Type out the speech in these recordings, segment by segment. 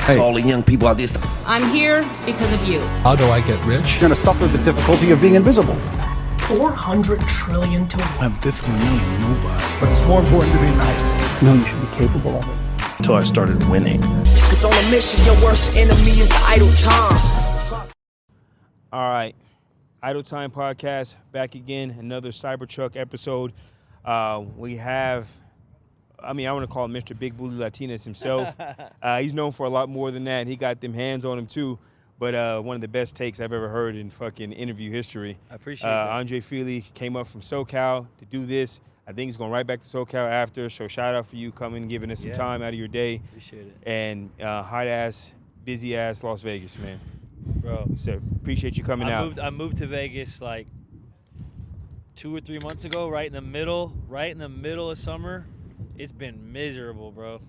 To all the young people out there. I'm here because of you. How do I get rich? You're going to suffer the difficulty of being invisible. 400 trillion to I'm 50 million, nobody. But it's more important to be nice. No, you should be capable of it. Until I started winning. It's on a mission, your worst enemy is idle time. All right. Idle Time Podcast, back again, another Cybertruck episode. We have, I want to call him Mr. Big Booty Latinas himself. He's known for a lot more than that. He got them hands on him too. But one of the best takes I've ever heard in fucking interview history. I appreciate that. Andre Fili came up from SoCal to do this. I think he's going right back to SoCal after. So shout out for you coming, giving us some time out of your day. Appreciate it. And hot-ass, busy-ass Las Vegas, man. Bro. So appreciate you coming out. I moved to Vegas like 2 or 3 months ago, right in the middle of summer. It's been miserable, bro.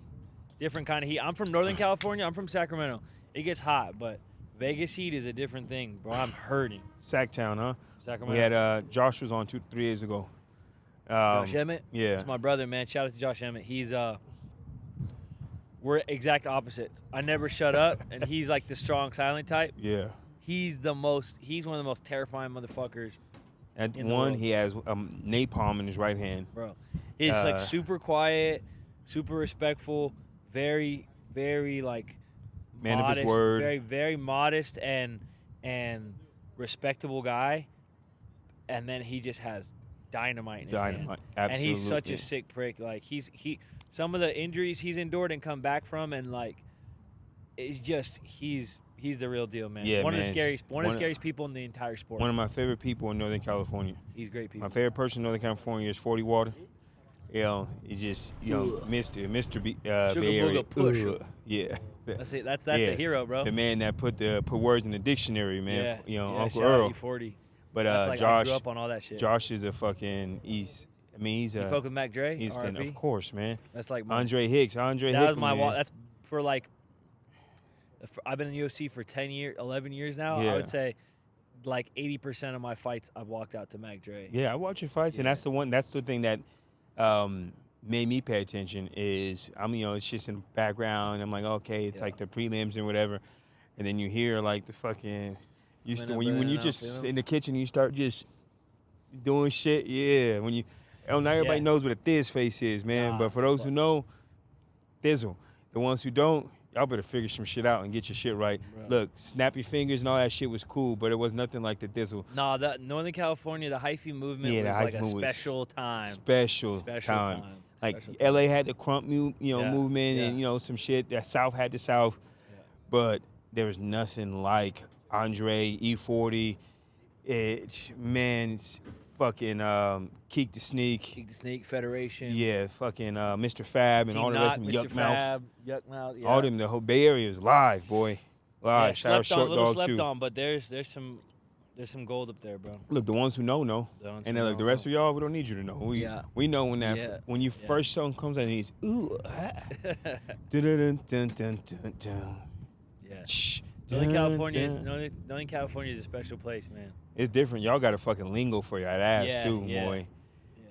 Different kind of heat. I'm from Northern California. I'm from Sacramento. It gets hot, but Vegas heat is a different thing, bro. I'm hurting. Sacktown, huh? Sacramento. We had Josh was on 2-3 days ago. Josh Emmett? Yeah. It's my brother, man. Shout out to Josh Emmett. He's we're exact opposites. I never shut up, and he's like the strong, silent type. Yeah. He's one of the most terrifying motherfuckers. At one, he has napalm in his right hand. Bro. He's like super quiet, super respectful, very, very like man modest, of his word. very, very modest and respectable guy. And then he just has dynamite in his hands. Absolutely. And he's such a sick prick. Like he some of the injuries he's endured and come back from, and like it's just he's the real deal, man. Yeah, one man. of the scariest people in the entire sport. One of my favorite people in Northern California. He's great people. My favorite person in Northern California is 40 Water. You know, he's just Mr. Bay Area. Yeah. That's it. That's a hero, bro. The man that put words in the dictionary, man. Yeah. Uncle shout Earl. out E40. But like, Josh, I grew up on all that shit. Josh is a fucking. He's you fuck with Mac Dre? He's of course, man. That's like Andre Hicks. Andre that Hicks. was my wall. That's for like. I've been in the UFC for 11 years now. Yeah. I would say, like 80% of my fights, I've walked out to Mac Dre. Yeah, I watch your fights, and that's the one. That's the thing that made me pay attention. Is it's just in the background. I'm like, okay, it's like the prelims and whatever, and then you hear like the fucking. When you just in the kitchen, you start just doing shit. Yeah, when you. Not everybody knows what a Thiz face is, man. But for those who know, Thizzle. The ones who don't, y'all better figure some shit out and get your shit right. Bro. Look, snap your fingers and all that shit was cool, but it was nothing like the Thizzle. No, that Northern California, the hyphy movement was like a special time. Special time. Like LA had the crump movement and some shit. That South had the South. Yeah. But there was nothing like Andre, E40, fucking Keek the Sneak Federation. Yeah, fucking Mr. Fab and Team all the rest of them. Yuck Mouth, yeah. All them, the whole Bay Area is live, boy. Live. Yeah, Shout out Short Dog slept too. on, but there's some gold up there, bro. Look, the ones who know. And then the rest of y'all, we don't need you to know. We know when your first song comes out and it's ooh, dun dun dun dun dun. Yeah. Northern California is a special place, man. It's different. Y'all got a fucking lingo for your ass too, boy.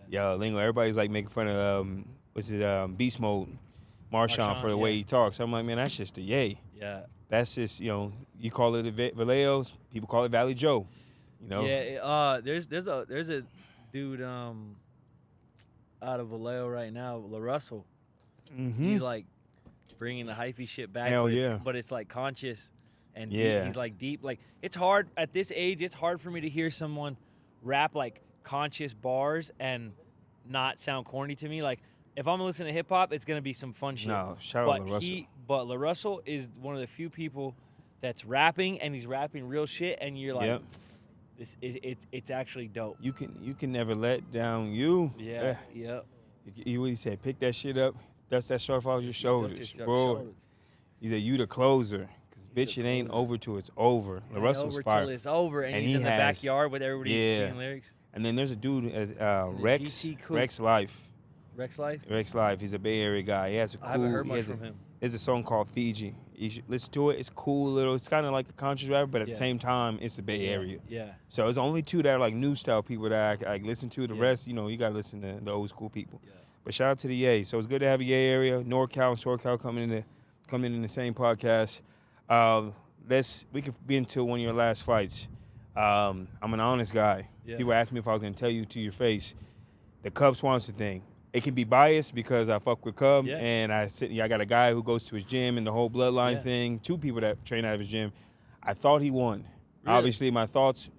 Yeah, lingo. Everybody's like making fun of Beast Mode, Marshawn for the way he talks. I'm like, man, that's just a yay. Yeah. That's just you call it Vallejo's, people call it Valley Joe. Yeah. There's a dude out of Vallejo right now, LaRussell. Mm-hmm. He's like bringing the hyphy shit back. Hell yeah. But it's like conscious. And yeah. he's like deep. Like it's hard at this age. It's hard for me to hear someone rap like conscious bars and not sound corny to me. Like if I'm listening to hip hop, it's gonna be some fun shit. No, shout out LaRussell. But LaRussell is one of the few people that's rapping, and he's rapping real shit, and you're like, it's actually dope. You can never let down you. Yeah. Yep. You what he said? Pick that shit up. Dust that stuff off your shoulders, bro. He said you the closer. Bitch, it ain't over till it's over. LaRussell's fire. Till it's over, and he's in the backyard with everybody singing lyrics. And then there's a dude, Rex Life. Rex Life? Rex Life. He's a Bay Area guy. He has a cool. I haven't heard much from him. There's a song called Fiji. You should listen to it. It's cool little. It's kind of like a conscious rapper, but at the same time, it's the Bay Area. Yeah. So it's only two that are like new style people that I listen to. The rest, you gotta listen to the old school people. Yeah. But shout out to the Yay. So it's good to have a Yay area. NorCal and SoCal coming coming in the same podcast. We could be into one of your last fights. I'm an honest guy. Yeah. People ask me if I was gonna tell you to your face. The Cub Swanson thing. It can be biased because I fuck with Cub, and I got a guy who goes to his gym and the whole bloodline thing. 2 people that train out of his gym. I thought he won. Really? Obviously, my thoughts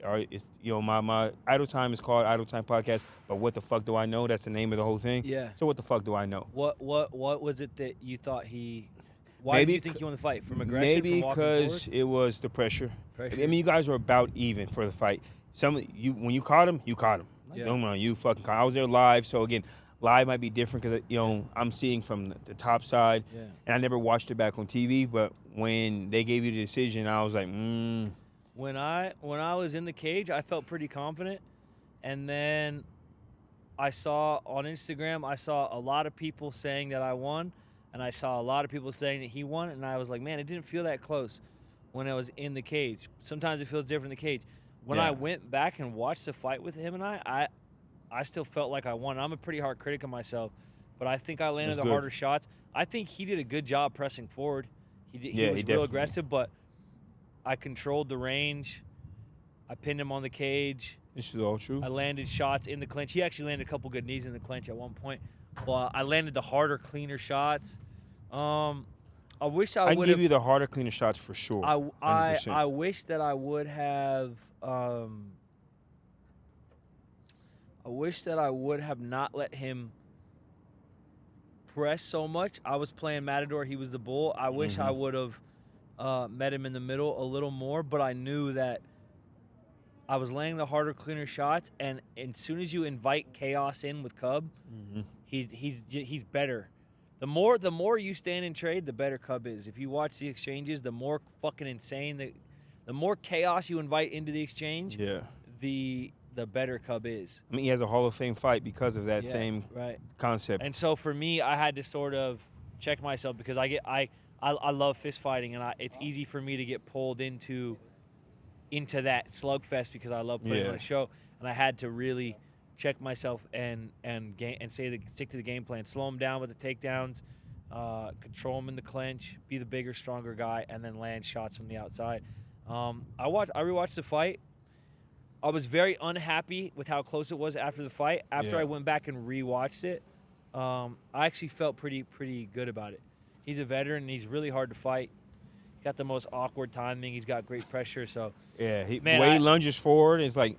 are, my Idle Time is called Idle Time Podcast. But what the fuck do I know? That's the name of the whole thing. Yeah. So what the fuck do I know? What was it that you thought he? Why do you think he won the fight? From aggression? Maybe from walking because forward? it was the pressure. Pressure. I mean, you guys were about even for the fight. When you caught him, you caught him. Like, Yeah. no, you fucking caught him. I was there live, so again, live might be different because I'm seeing from the top side, and I never watched it back on TV. But when they gave you the decision, I was like, When I was in the cage, I felt pretty confident, and then I saw on Instagram, I saw a lot of people saying that I won, and I saw a lot of people saying that he won, and I was like, man, it didn't feel that close when I was in the cage. Sometimes it feels different in the cage. When I went back and watched the fight with him and I still felt like I won. I'm a pretty hard critic of myself, but I think I landed the harder shots. I think he did a good job pressing forward. He was real aggressive, but I controlled the range. I pinned him on the cage. this is all true. I landed shots in the clinch. He actually landed a couple good knees in the clinch at one point. But I landed the harder, cleaner shots. I wish I I would can give you have. the harder, cleaner shots for sure. 100%. I wish that I would have. I wish that I would have not let him press so much. I was playing Matador. He was the bull. I wish I would have met him in the middle a little more, but I knew that I was laying the harder, cleaner shots, and as soon as you invite chaos in with Cub, he's better. The more you stand and trade, the better Cub is. If you watch the exchanges, the more fucking insane, the more chaos you invite into the exchange, the better Cub is. I mean, he has a Hall of Fame fight because of that same concept. And so for me, I had to sort of check myself because I love fist fighting, and it's easy for me to get pulled into that slugfest because I love putting on a show, and I had to really check myself and stick to the game plan, slow him down with the takedowns, control him in the clinch, be the bigger, stronger guy, and then land shots from the outside. I rewatched the fight. I was very unhappy with how close it was after the fight. After I went back and rewatched it, I actually felt pretty good about it. He's a veteran, and he's really hard to fight. He's got the most awkward timing. He's got great pressure. So the way he lunges forward is like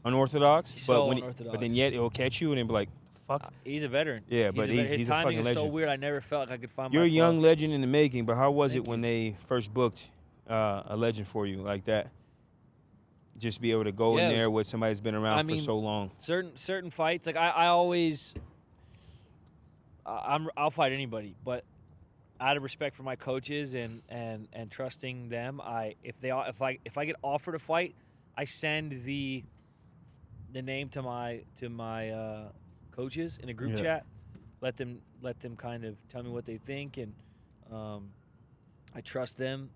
unorthodox. Unorthodox. But then yet it will catch you and then be like, fuck. He's a veteran. Yeah, but his he's a timing fucking is legend. so weird. I never felt like I could find You're my a young flow. legend in the making, but how was Thank it when you. they first booked a legend for you like that? Just be able to go in there with somebody who's been around for so long. Certain fights, like I'll fight anybody, but out of respect for my coaches and trusting them, if I get offered a fight, I send the name to my coaches in a group chat, let them kind of tell me what they think, and I trust them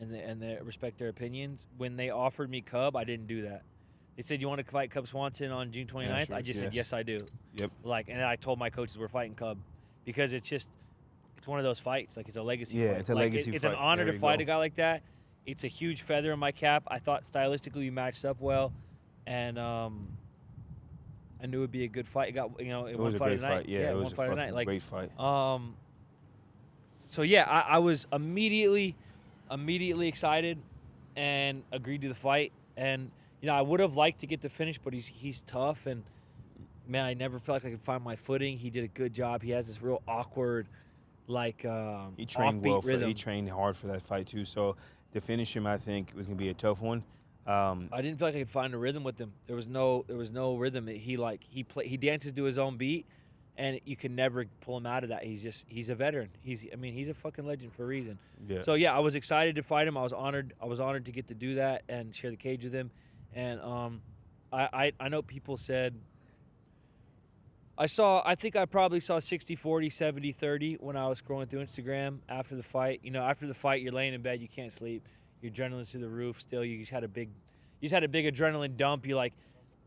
and they respect their opinions. When they offered me Cub, I didn't do that. They said, you want to fight Cub Swanson on June 29th? I just said, yes, I do. Yep. And then I told my coaches we're fighting Cub because it's one of those fights. Like, it's a legacy fight. It's a legacy It's fight. an honor There to you fight go. a guy like that. It's a huge feather in my cap. I thought stylistically we matched up well, and I knew it would be a good fight. It was a great fight. Yeah, it was a fucking great fight. So yeah, I was immediately excited and agreed to the fight. And I would have liked to get the finish, but he's tough, and man, I never felt like I could find my footing. He did a good job. He has this real awkward, he trained offbeat well. rhythm. He trained hard for that fight too. So to finish him, I think was gonna be a tough one. I didn't feel like I could find a rhythm with him. There was no rhythm. He dances to his own beat, and you can never pull him out of that. He's a veteran. He's a fucking legend for a reason. Yeah. So yeah, I was excited to fight him. I was honored to get to do that and share the cage with him. And I know people said I think I probably saw 60-40, 70-30 when I was scrolling through Instagram after the fight. After the fight, you're laying in bed, you can't sleep. Your adrenaline's through the roof still. You just had a big adrenaline dump. You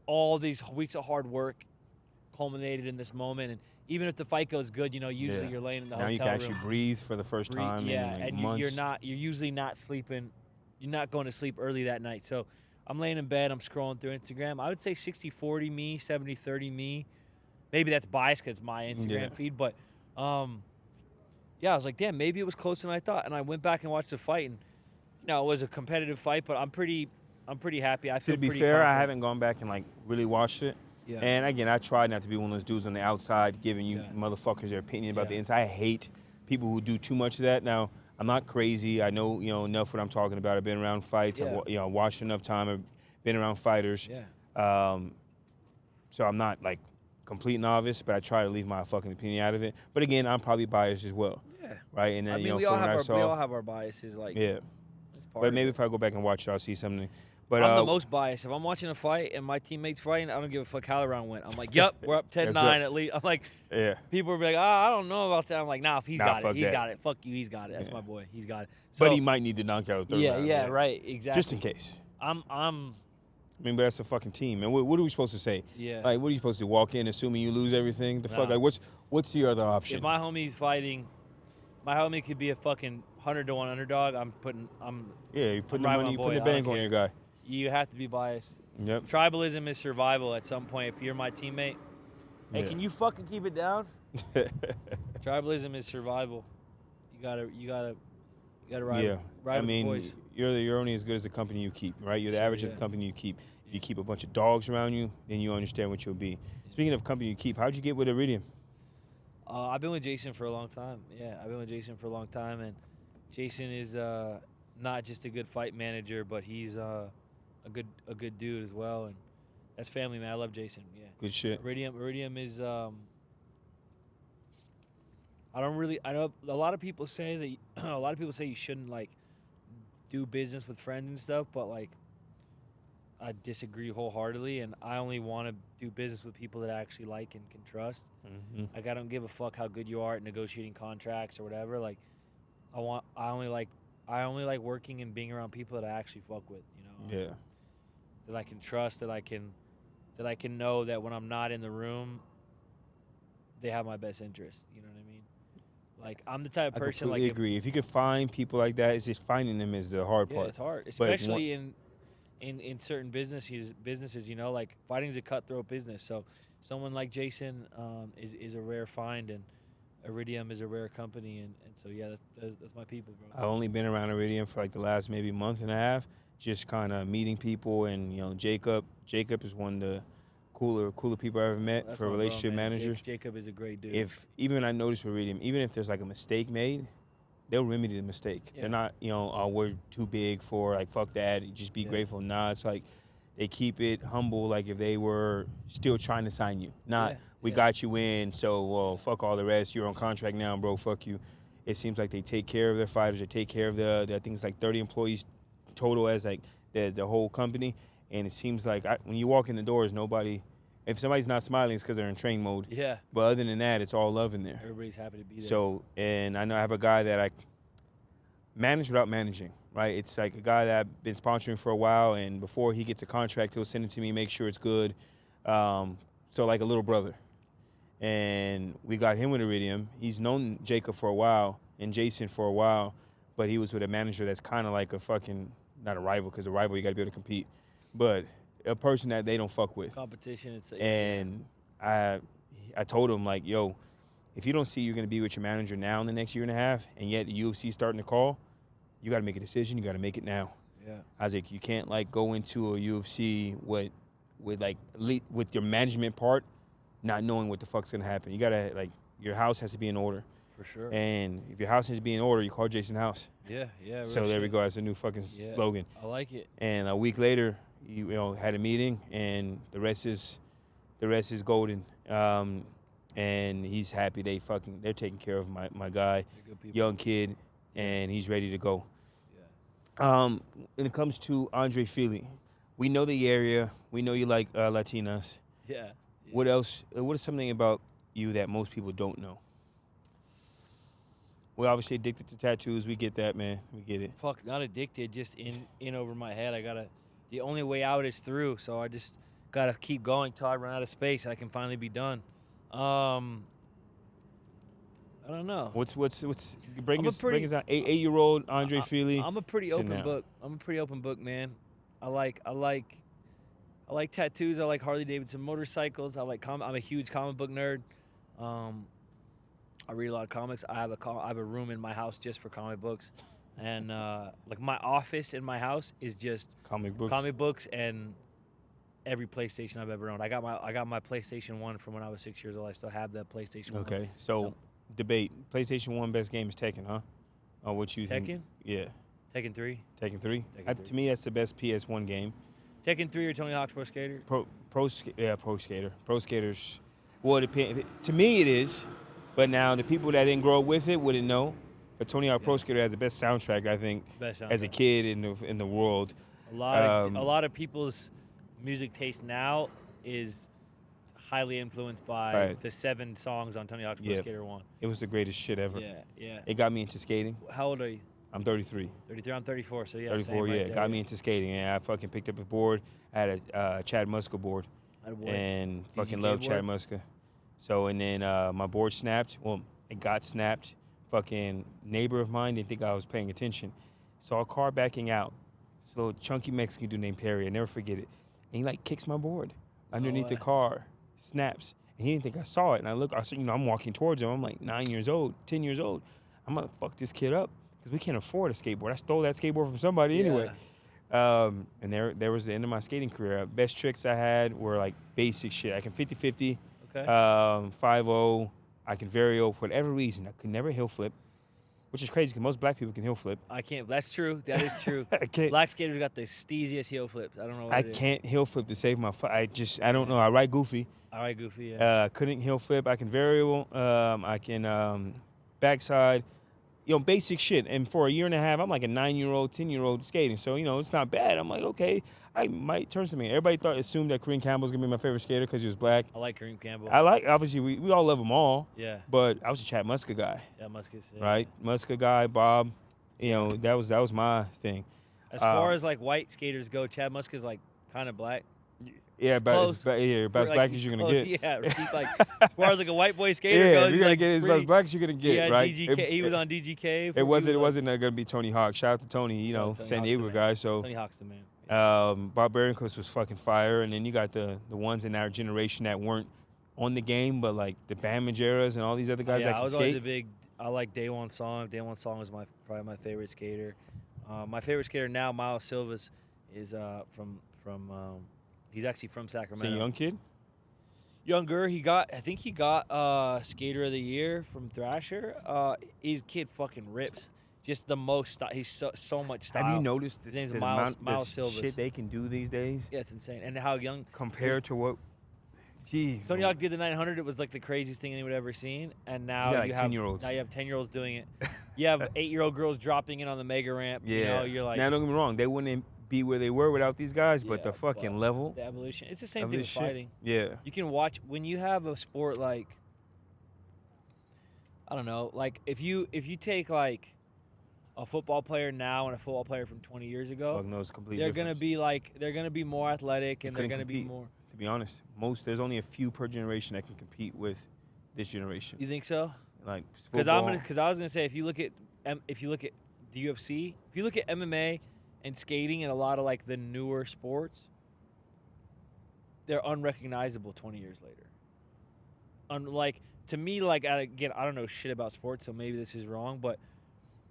all these weeks of hard work culminated in this moment. And even if the fight goes good, usually you're laying in the now hotel you can actually room. breathe for the first time Yeah, in like and months. you're usually not sleeping. You're not going to sleep early that night. So I'm laying in bed. I'm scrolling through Instagram. I would say 60-40 me, 70-30 me. Maybe that's biased because it's my Instagram feed. But, yeah, I was like, damn, maybe it was closer than I thought. And I went back and watched the fight. And, it was a competitive fight, but I'm pretty happy. I feel To be pretty fair, I confident. haven't gone back and like really watched it. Yeah. And again, I try not to be one of those dudes on the outside giving you motherfuckers their opinion about the inside. I hate people who do too much of that. Now, I'm not crazy. I know, enough what I'm talking about. I've been around fights. Yeah. I've watched enough time. I've been around fighters. Yeah. So I'm not like complete novice, but I try to leave my fucking opinion out of it. But again, I'm probably biased as well. Yeah. Right? And then, I mean, we from all what I have saw, we all have our biases. Like, yeah. it's part But of maybe it. if I go back and watch it, I'll see something. But I'm the most biased. If I'm watching a fight and my teammate's fighting, I don't give a fuck how the round went. I'm like, yep, we're up 10-9 at least. I'm like, yeah. people are like, I don't know about that. I'm like, nah, if he's got fuck it, he's that. got it. Fuck you, he's got it. That's Yeah. my boy. He's got it. So, But he might need to knock out a third round. yeah, right, exactly. Just in case. I'm I mean, but that's a fucking team. And what are we supposed to say? Yeah. Like, what are you supposed to walk in assuming you lose everything? The fuck? Nah. Like, what's the other option? if my homie's fighting, my homie could be a fucking 100-1 underdog. Yeah, you're putting the riding money, my you boy. putting the I bank don't on your care. guy. You have to be biased. Yep. Tribalism is survival at some point. If you're my teammate, hey, Yeah. can you fucking keep it down? Tribalism is survival. You gotta ride. Yeah. Ride I with the mean, boys. you're only as good as the company you keep, right? You're the So, average of yeah. the company you keep. If you keep a bunch of dogs around you, then you understand what you'll be. Speaking of company you keep, how'd you get with Iridium? I've been with Jason for a long time. Yeah, I've been with Jason for a long time, and Jason is not just a good fight manager, but he's a good dude as well, and that's family, man. I love Jason. Yeah. Good shit. Iridium is I know a lot of people say that you shouldn't like do business with friends and stuff, but like I disagree wholeheartily, and I only want to do business with people that I actually like and can trust. Mm-hmm. Like I don't give a fuck how good you are at negotiating contracts or whatever. Like I only like working and being around people that I actually fuck with, Yeah. that I can trust, that I can know that when I'm not in the room, they have my best interest. You know what I mean? Like I'm the type I of person completely like agree. If you can find people like that, it's just finding them is the hard part. it's hard, But especially in certain businesses. Like fighting is a cutthroat business. So someone like Jason is a rare find, and Iridium is a rare company, and so yeah, that's my people, bro. I've only been around Iridium for like the last maybe month and a half, just kind of meeting people, and Jacob is one of the cooler people I've ever met That's for my bro, relationship man. managers. Jacob is a great dude. If even I notice with Iridium, even if there's like a mistake made, they'll remedy the mistake. Yeah. They're not, oh, we're too big for, like, fuck that, just be Yeah. grateful. Nah, it's like they keep it humble, like if they were still trying to sign you. Not, Yeah, we yeah. got you in, so, well, fuck all the rest. You're on contract now, bro, fuck you. It seems like they take care of their fighters. They take care of their I think it's like 30 employees total as, like, the whole company. And it seems like when you walk in the doors, if somebody's not smiling, it's because they're in training mode. Yeah. But other than that, it's all love in there. Everybody's happy to be there. So, and I know I have a guy that I manage without managing, right? It's like a guy that I've been sponsoring for a while, and before he gets a contract, he'll send it to me, make sure it's good. So like a little brother. And we got him with Iridium. He's known Jacob for a while and Jason for a while, but he was with a manager that's kind of like a fucking, not a rival, because a rival, you got to be able to compete, but a person that they don't fuck with. competition. And I told him, like, yo, if you don't see you're going to be with your manager now in the next year and a half, and yet the UFC starting to call, you got to make a decision. You got to make it now. Yeah. I was like, you can't, like, go into a UFC with your management part not knowing what the fuck's going to happen. You got to, like, your house has to be in order. For sure. And if your house has to be in order, you call Jason House. Yeah. So there we go. That's a new fucking slogan. I like it. And a week later, had a meeting, and the rest is golden. And he's happy. They're taking care of my guy, They're good people. young kid, and he's ready to go. Yeah. When it comes to Andre Fili, we know the area. We know you like Latinas. Yeah. What else? What is something about you that most people don't know? We're obviously addicted to tattoos. We get that, man. We get it. Fuck, not addicted. Just in over my head. The only way out is through. So I just gotta keep going till I run out of space. I can finally be done. I don't know. What's bring I'm a us pretty- on 8-year-old Andre Fili. I'm a pretty to open now. book. I'm a pretty open book, man. I like tattoos. I like Harley Davidson motorcycles. I'm a huge comic book nerd. I read a lot of comics. I have a room in my house just for comic books, and like my office in my house is just Comic books. and every PlayStation I've ever owned. I got my PlayStation 1 from when I was 6 years old. I still have that PlayStation 1. Okay, so debate. PlayStation 1 best game is Tekken, huh? Or what you think? Tekken? Yeah. Tekken 3. Tekken 3? Tekken 3. To me, that's the best PS1 game. Tekken 3 or Tony Hawk's Pro Skater? Pro Skater. Pro Skaters. Well, it depends. To me, it is. But now, the people that didn't grow up with it wouldn't know. But Tony Hawk Pro Skater has the best soundtrack, I think, Best as a soundtrack. kid in the world. A lot of people's music taste now is highly influenced by Right. the 7 songs on Tony Hawk's Pro Yeah. Skater 1. It was the greatest shit ever. Yeah. It got me into skating. How old are you? I'm 33. 33. I'm 34. So yeah. 34, same right yeah. there, Got me into skating. And I fucking picked up a board. I had a Chad Muska board. Attaboy. And fucking DGK loved Chad board? Muska. So, and then my board snapped. Well, it got snapped. Fucking neighbor of mine didn't think I was paying attention. Saw a car backing out. This little chunky Mexican dude named Perry. I never forget it. And he like kicks my board underneath the way. car. Snaps. And he didn't think I saw it. And I said, I'm walking towards him. I'm like 9 years old, 10 years old. I'm gonna fuck this kid up because we can't afford a skateboard. I stole that skateboard from somebody anyway. And there was the end of my skating career. Best tricks I had were like basic shit. I can 50-50, Okay. 5-0. I can vary-o for whatever reason. I could never hill flip, which is crazy because most black people can hill flip. I can't. That's true. That is true. I can't. Black skaters got the steeziest heel flips. I don't know what I it is. can't hill flip to save my. I don't know. I ride goofy. All right, Goofy. Yeah. Couldn't hill flip. I can variable. I can backside. Basic shit. And for a year and a half, I'm like a 9-year-old, 10-year-old skating. So it's not bad. I'm like, okay, I might turn something. Everybody assumed that Kareem Campbell was gonna be my favorite skater because he was black. I like Kareem Campbell. Obviously we all love them all. Yeah. But I was a Chad Muska guy, Yeah, Muscus. Yeah. right? Muska guy, Bob. That was my thing. As far as like white skaters go, Chad Muska's like kind of black. Yeah, about Close. as Like, black as you're gonna close, get. Yeah, he's like as far as like a white boy skater Yeah, goes, you're he's gonna like get as pretty- black as you're gonna get, yeah, right? DGK. He was on DGK. It wasn't gonna be Tony Hawk. Shout out to Tony, Tony San Hawk's Diego the man. guy. So Tony Hawk's the man. Barbarian Coast was fucking fire, and then you got the ones in our generation that weren't on the game, but like the Bam Majeras and all these other guys Yeah, that I can was always skate. I like Day One Song. Day One Song was probably my favorite skater. My favorite skater now, Miles Silvas, is from he's actually from It's a Sacramento. young kid. Younger, I think he got Skater of the Year from Thrasher. His kid fucking rips. Just the most. He's so much style. Have you noticed His this, name's the Miles amount Silvas. shit they can do these days Yeah, it's insane. And how young. compared to what? Geez, Tony Hawk did the 900. It was like the craziest thing anyone had ever seen. And now Yeah, like you have 10-year-olds. Now you have 10-year-olds doing it. You have 8-year-old girls dropping in on the mega ramp. Yeah, You're like now don't get me wrong, they wouldn't be where they were without these guys, but Yeah, the fucking but level the evolution. It's the same of thing this with shit. fighting. Yeah, You can watch when you have a sport like I don't know, like if you take like a football player now and a football player from 20 years ago, fuck knows complete they're difference. gonna be more athletic and they're couldn't gonna be compete. more. To be honest, there's only a few per generation that can compete with this generation. You think so? Like Because football. I was gonna say if you look at the UFC, if you look at MMA and skating and a lot of like the newer sports, they're unrecognizable 20 years later. Like to me, like again, I don't know shit about sports, so maybe this is wrong, but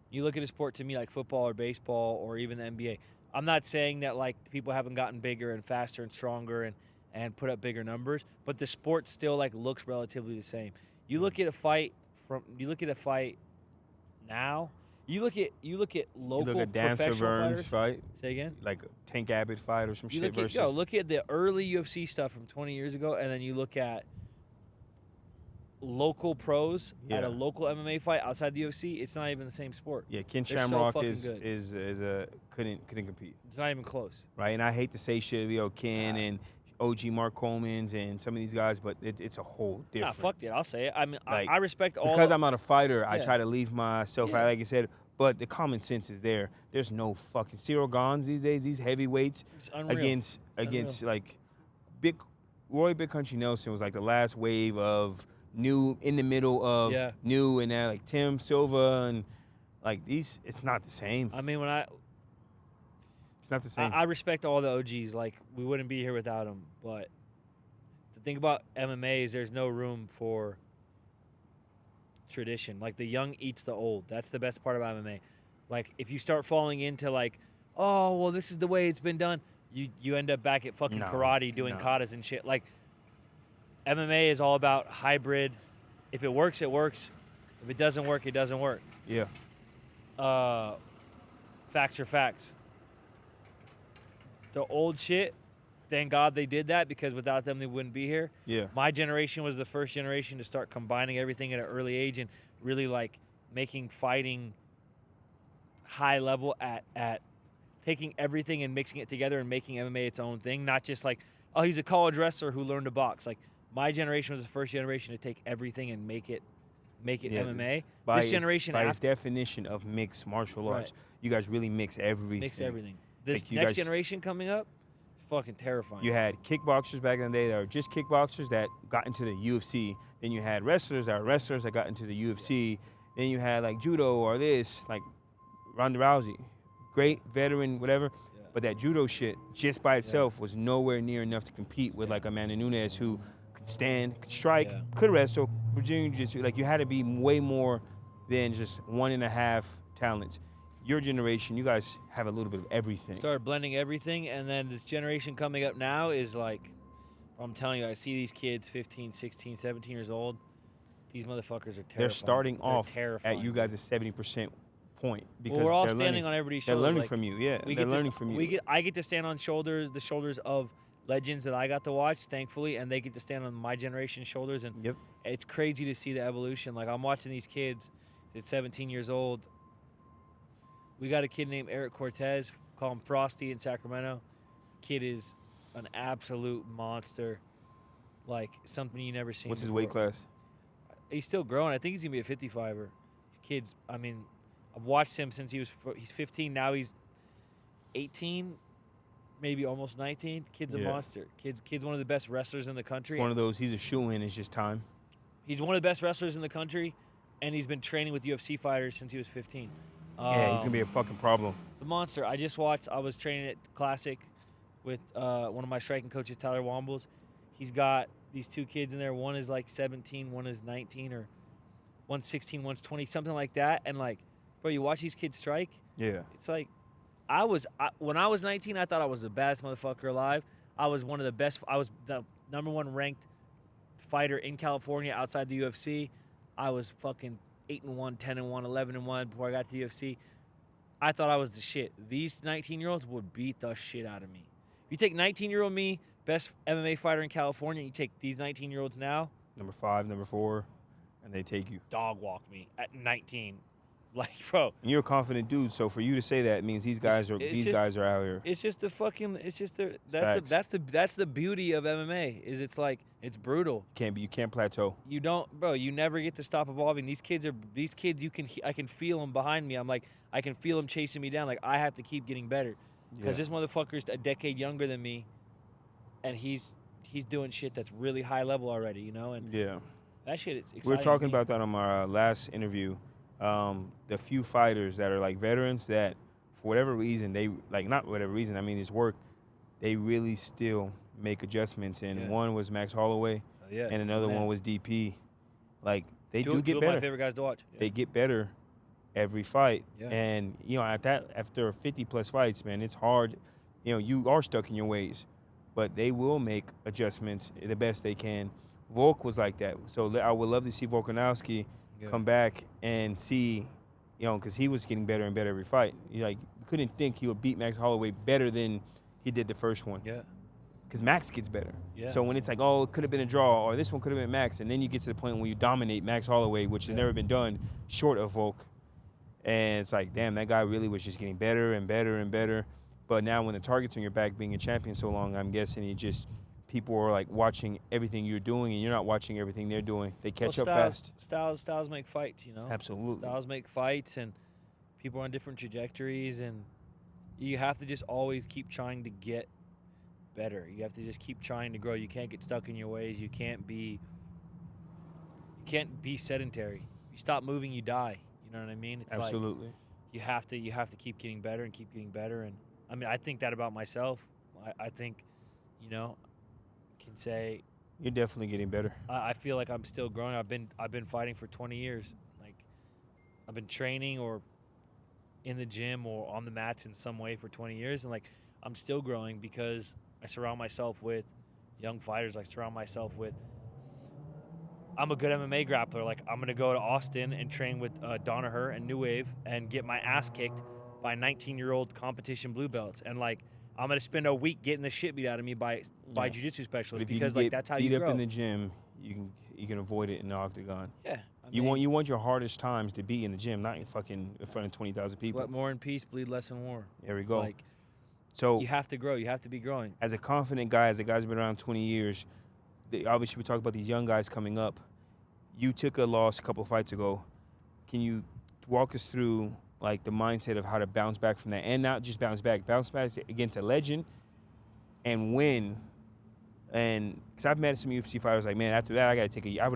you look at a sport to me like football or baseball or even the NBA. I'm not saying that like people haven't gotten bigger and faster and stronger and put up bigger numbers, but the sport still like looks relatively the same. You look at a fight now. You look at local You look at Dan professional Severn's fighters. fight, Say again. like a Tank Abbott fight or some You shit versus. look at the early UFC stuff from 20 years ago, and then you look at local pros at Yeah. a local MMA fight outside the UFC. It's not even the same sport. Yeah, Ken They're so Shamrock fucking is good. couldn't compete, It's not even close. right? And I hate to say shit, Ken and OG Mark Coleman's and some of these guys, but it's a whole Nah, different. fuck that. I'll say it. I mean, Like, I respect all. Because I'm not a fighter, I Yeah. try to leave myself out, like I said. But the common sense is there. There's no fucking Cyril Gons these days. These heavyweights It's unreal. against like Big Country Nelson was like the last wave of new in the middle of Yeah. new and like Tim Silva and like these. It's not the same. I mean, It's not the same. I respect all the OGs. Like, we wouldn't be here without them. But the thing about MMA is there's no room for tradition. Like, the young eats the old. That's the best part about MMA. Like, if you start falling into, like, oh, well, this is the way it's been done, you end up back at fucking karate doing katas and shit. Like, MMA is all about hybrid. If it works, it works. If it doesn't work, it doesn't work. Yeah. Facts are facts. The old shit, thank God they did that, because without them, they wouldn't be here. Yeah. My generation was the first generation to start combining everything at an early age and really, like, making fighting high level at taking everything and mixing it together and making MMA its own thing, not just like, oh, he's a college wrestler who learned to box. Like, my generation was the first generation to take everything and make it MMA. This generation, by its definition of mixed martial arts, you guys really mix everything. Mix everything. This Like, next generation coming up is fucking terrifying. You had kickboxers back in the day that were just kickboxers that got into the UFC. Then you had wrestlers that got into the UFC. Then you had like judo or this, like Ronda Rousey, great veteran, whatever. Yeah. But that judo shit just by itself was nowhere near enough to compete with like Amanda Nunes, who could stand, could strike, could wrestle. Brazilian Jiu-Jitsu, like you had to be way more than just 1.5 talents. Your generation, you guys have a little bit of everything. Started blending everything, and then this generation coming up now is like, I'm telling you, I see these kids 15, 16, 17 years old. These motherfuckers are terrifying. They're starting off terrifying. at you guys' 70% point because we're all they're standing learning, on everybody's they're shoulders. learning like, from you. Yeah, we they're get to learning from you. I get to stand on the shoulders of legends that I got to watch, thankfully, and they get to stand on my generation's shoulders. And it's crazy to see the evolution. Like, I'm watching these kids at 17 years old. We got a kid named Eric Cortez, call him Frosty in Sacramento. Kid is an absolute monster, like something you never seen. What's his before. weight class? He's still growing. I think he's gonna be a 55er. Kid's, I mean, I've watched him since he's 15. Now he's 18, maybe almost 19. Kid's a monster. Kid's one of the best wrestlers in the country. It's one of those. He's a shoo-in. It's just time. He's one of the best wrestlers in the country, and he's been training with UFC fighters since he was 15. Yeah, he's gonna be a fucking problem. The monster. I was training at Classic with one of my striking coaches, Tyler Wombles. He's got these two kids in there. One is like 17, one is 19, or one's 16, one's 20, something like that. And like, bro, you watch these kids strike. Yeah. It's like, when I was 19, I thought I was the baddest motherfucker alive. I was one of the best. I was the #1 ranked fighter in California outside the UFC. I was fucking 8-1, 10-1, 11-1 before I got to the UFC. I thought I was the shit. These 19-year-olds would beat the shit out of me. You take 19-year-old me, best MMA fighter in California, you take these 19-year-olds now. Number 5, number 4, and they take you. Dog walk me at 19. Like, bro. And you're a confident dude, so for you to say that means these guys are out here. It's just the fucking. It's just the. That's the beauty of MMA. Is it's like it's brutal. You can't plateau. You don't, bro. You never get to stop evolving. These kids. I can feel them behind me. I'm like, I can feel them chasing me down. Like, I have to keep getting better because this motherfucker's a decade younger than me, and he's doing shit that's really high level already. You know, and that shit. It's exciting. We were talking about that on our last interview. The few fighters that are like veterans that for whatever reason not whatever reason, I mean it's work, they really still make adjustments, and one was Max Holloway and another one was DP. Like they do get two better. Of my favorite guys to watch. They get better every fight. And after 50 plus fights, man, it's hard. You are stuck in your ways, but they will make adjustments the best they can. Volk was like that. So I would love to see Volkanovski come back and see, because he was getting better and better every fight. You couldn't think he would beat Max Holloway better than he did the first one. Yeah. Because Max gets better. Yeah. So when it's like, oh, it could have been a draw, or this one could have been Max, and then you get to the point where you dominate Max Holloway, which has never been done short of Volk. And it's like, damn, that guy really was just getting better and better and better. But now when the target's on your back, being a champion so long, I'm guessing people are like watching everything you're doing, and you're not watching everything they're doing. They catch up fast. Styles make fights, Absolutely. Styles make fights, and people are on different trajectories, and you have to just always keep trying to get better. You have to just keep trying to grow. You can't get stuck in your ways. You can't be can't be sedentary. You stop moving, you die. You know what I mean? It's Absolutely. Like you have to keep getting better and keep getting better. And I mean, I think that about myself. I think, can say You're definitely getting better. I feel like I'm still growing. I've been fighting for 20 years. Like I've been training or in the gym or on the mats in some way for 20 years, and like I'm still growing because I surround myself with young fighters. I surround myself with. I'm a good MMA grappler. Like I'm gonna go to Austin and train with Danaher and New Wave and get my ass kicked by 19-year-old competition blue belts, and like I'm gonna spend a week getting the shit beat out of me by jiu-jitsu specialists because like that's how you beat grow. up in the gym. You can avoid it in the octagon. Yeah. You want your hardest times to be in the gym, not in front of 20,000 people. Sweat more in peace, bleed less in war. There we It's go. Like So you have to grow. You have to be growing. as a confident guy, as a guy's been around 20 years, obviously we talk about these young guys coming up. You took a loss a couple of fights ago. Can you walk us through like the mindset of how to bounce back from that, and not just bounce back against a legend and win? And because I've met some UFC fighters, like, man, after that I would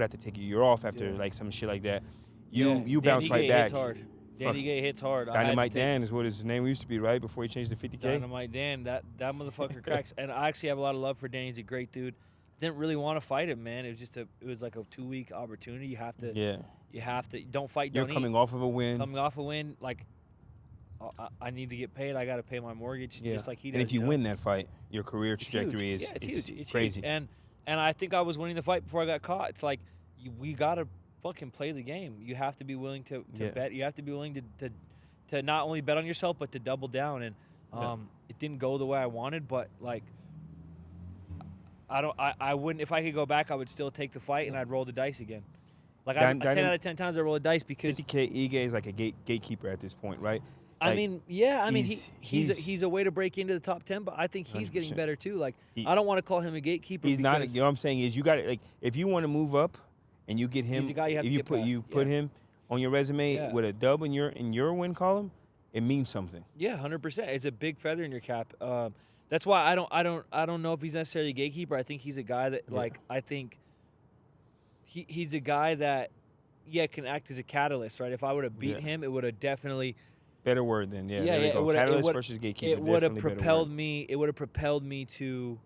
have to take a year off after like some shit like that. You bounce right back. Hits hard. Danny Gay hits hard. Dynamite Dan is what his name used to be, right? Before he changed to 50K. Dynamite Dan, that motherfucker cracks. And I actually have a lot of love for Danny. He's a great dude. Didn't really want to fight him, man. It was like a 2-week opportunity. You have to. Don't fight. You're don't coming eat. off of a win. Coming off a win, like I need to get paid. I got to pay my mortgage, just like he does. And if you win that fight, your career trajectory is huge. It's crazy. Huge. And I think I was winning the fight before I got caught. It's like we gotta fucking play the game. You have to be willing to bet. You have to be willing to not only bet on yourself but to double down. And it didn't go the way I wanted, but like I wouldn't, if I could go back, I would still take the fight and I'd roll the dice again. Like 10 out of 10 times I roll the dice because 50K Ige is like a gatekeeper at this point, right? I mean, he's a way to break into the top 10, but I think he's 100%. getting better too. Like I don't want to call him a gatekeeper. He's not. You know what I'm saying is you got like if you want to move up and you get him, He's a guy you have to get past. put him on your resume with a dub in your win column, it means something. Yeah, 100%. It's a big feather in your cap. That's why I don't know if he's necessarily a gatekeeper. I think he's a guy that like I think he's a guy that can act as a catalyst, right? If I would have beat him, it would have definitely. Better word than there we go. Catalyst versus gatekeeper. It would have propelled me. It would have propelled me to.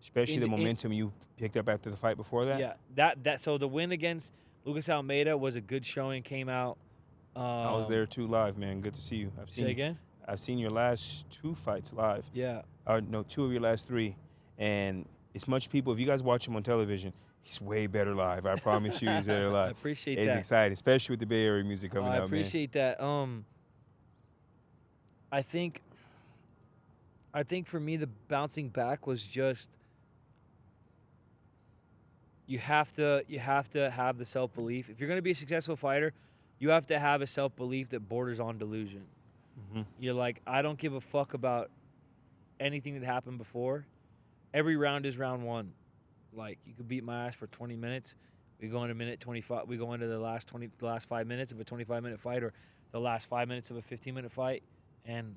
Especially the momentum you picked up after the fight before that. Yeah, that. So the win against Lucas Almeida was a good showing. Came out. I was there too live, man. Good to see you. Say again. I've seen your last 2 fights live. Yeah. No, 2 of your last 3, and it's much people. If you guys watch him on television, he's way better live. I promise you, he's better live. I appreciate it's that. It's exciting, especially with the Bay Area music coming out, I appreciate that. I think for me, the bouncing back was just you have to have the self-belief. If you're going to be a successful fighter, you have to have a self-belief that borders on delusion. Mm-hmm. You're like, I don't give a fuck about anything that happened before. Every round is round one. Like, you could beat my ass for 20 minutes. We go into minute 25. We go into the last 5 minutes of a 25-minute fight, or the last 5 minutes of a 15-minute fight, and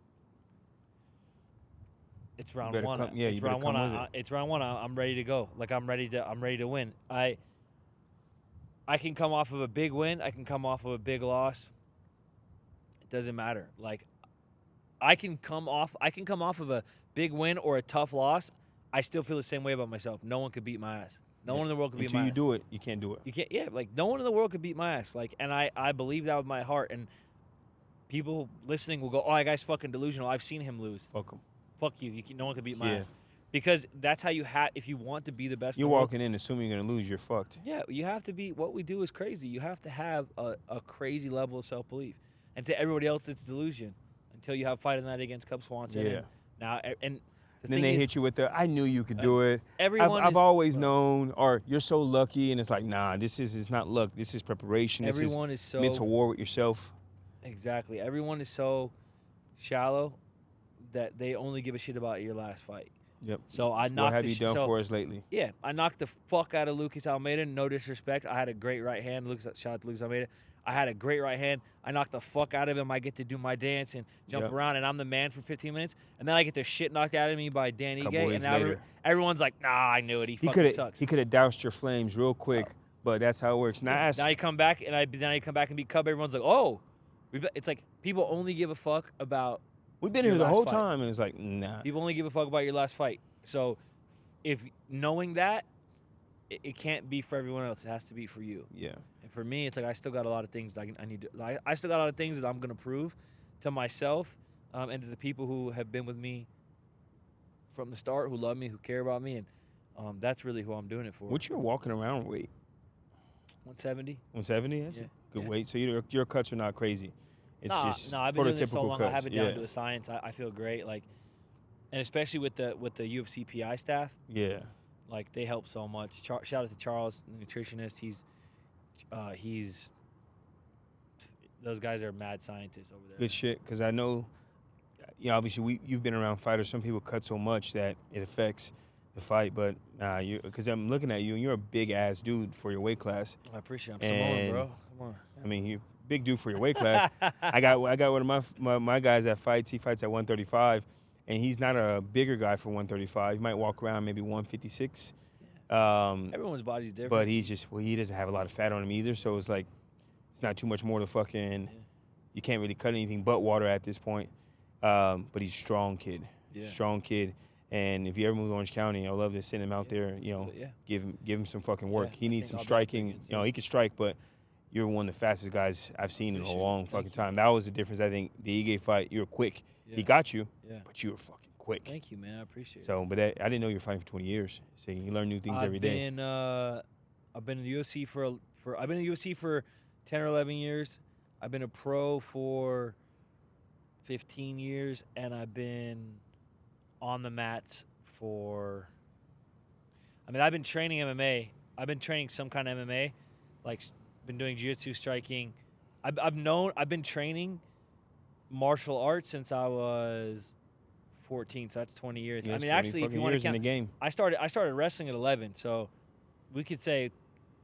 it's round one. It's round one. It's round one. I'm ready to go. Like, I'm ready to win. I can come off of a big win. I can come off of a big loss. It doesn't matter. Like, I can come off of a big win or a tough loss. I still feel the same way about myself. No one could beat my ass. No one in the world could beat my ass. Until you do it, you can't do it. You can't. Yeah, like no one in the world could beat my ass. Like, and I believe that with my heart. And people listening will go, "Oh, that guy's fucking delusional. I've seen him lose." Fuck him. Fuck you. No one could beat my ass. Because that's how you if you want to be the best. You're walking in assuming you're gonna lose. You're fucked. Yeah, you have to be. What we do is crazy. You have to have a crazy level of self-belief. And to everybody else, it's delusion. Until you have fight night against Cub Swanson. Yeah. And then they hit you with I knew you could do it. I've always known, or you're so lucky, and it's like, nah, it's not luck. This is preparation. Everyone is so mental war with yourself. Exactly. Everyone is so shallow that they only give a shit about your last fight. Yep. So I knocked. What have you done for us lately? Yeah, I knocked the fuck out of Lucas Almeida. No disrespect. I had a great right hand. Shout out to Lucas Almeida. I had a great right hand. I knocked the fuck out of him. I get to do my dance and jump around, and I'm the man for 15 minutes. And then I get the shit knocked out of me by Danny Gay. And now everyone's like, nah, I knew it. He fucking sucks. He could have doused your flames real quick But that's how it works. Now, Now you come back and beat Cub. Everyone's like, oh, it's like people only give a fuck about. we've been your here the last whole fight. time, and it's like, nah. People only give a fuck about your last fight. So, if knowing that, it can't be for everyone else. It has to be for you. Yeah. And for me, it's like I still got a lot of things that I need to. I still got a lot of things that I'm gonna prove to myself and to the people who have been with me from the start, who love me, who care about me, and that's really who I'm doing it for. What's your walking around weight? 170. 170? That's Yeah, a good yeah. weight. So your cuts are not crazy. It's just I've been doing this so prototypical long. cuts. I have it down to a science. I feel great. Like, and especially with the UFC PI staff, Yeah. like they help so much. Shout out to Charles, the nutritionist. He's those guys are mad scientists over there. Good shit. Because I know, obviously you've been around fighters. Some people cut so much that it affects the fight. But nah, because I'm looking at you, and you're a big ass dude for your weight class. I appreciate it. I'm Samoan, And- bro. Come on. I mean, you're a big dude for your weight class. I got one of my guys that fights. He fights at 135, and he's not a bigger guy for 135. He might walk around maybe 156. Everyone's body's different. But he doesn't have a lot of fat on him either. So it's like, it's not too much more to fucking. You can't really cut anything but water at this point. But he's a strong kid. Yeah. Strong kid. And if you ever move to Orange County, I'd love to send him out there. Give him some fucking work. Yeah, he I needs think some I'll striking. definitely get some. He can strike, but you're one of the fastest guys I've seen in a Appreciate it. long Thank fucking you. time. That was the difference. I think the Ige fight, you were quick. He Yeah. got you, Yeah. but you were fucking quick. Thank you, man. I appreciate it. So, but I didn't know you were fighting for 20 years. So you learn new things every day. I've been in the UFC I've been in the UFC for 10 or 11 years. I've been a pro for 15 years, and I've been on the mats for. I've been training MMA. I've been training some kind of MMA, like been doing jiu-jitsu, striking. I've been training martial arts since I was 14, so that's 20 years. Yeah, it's 20 actually, if fucking you want years to in count, the game. I started wrestling at 11, so we could say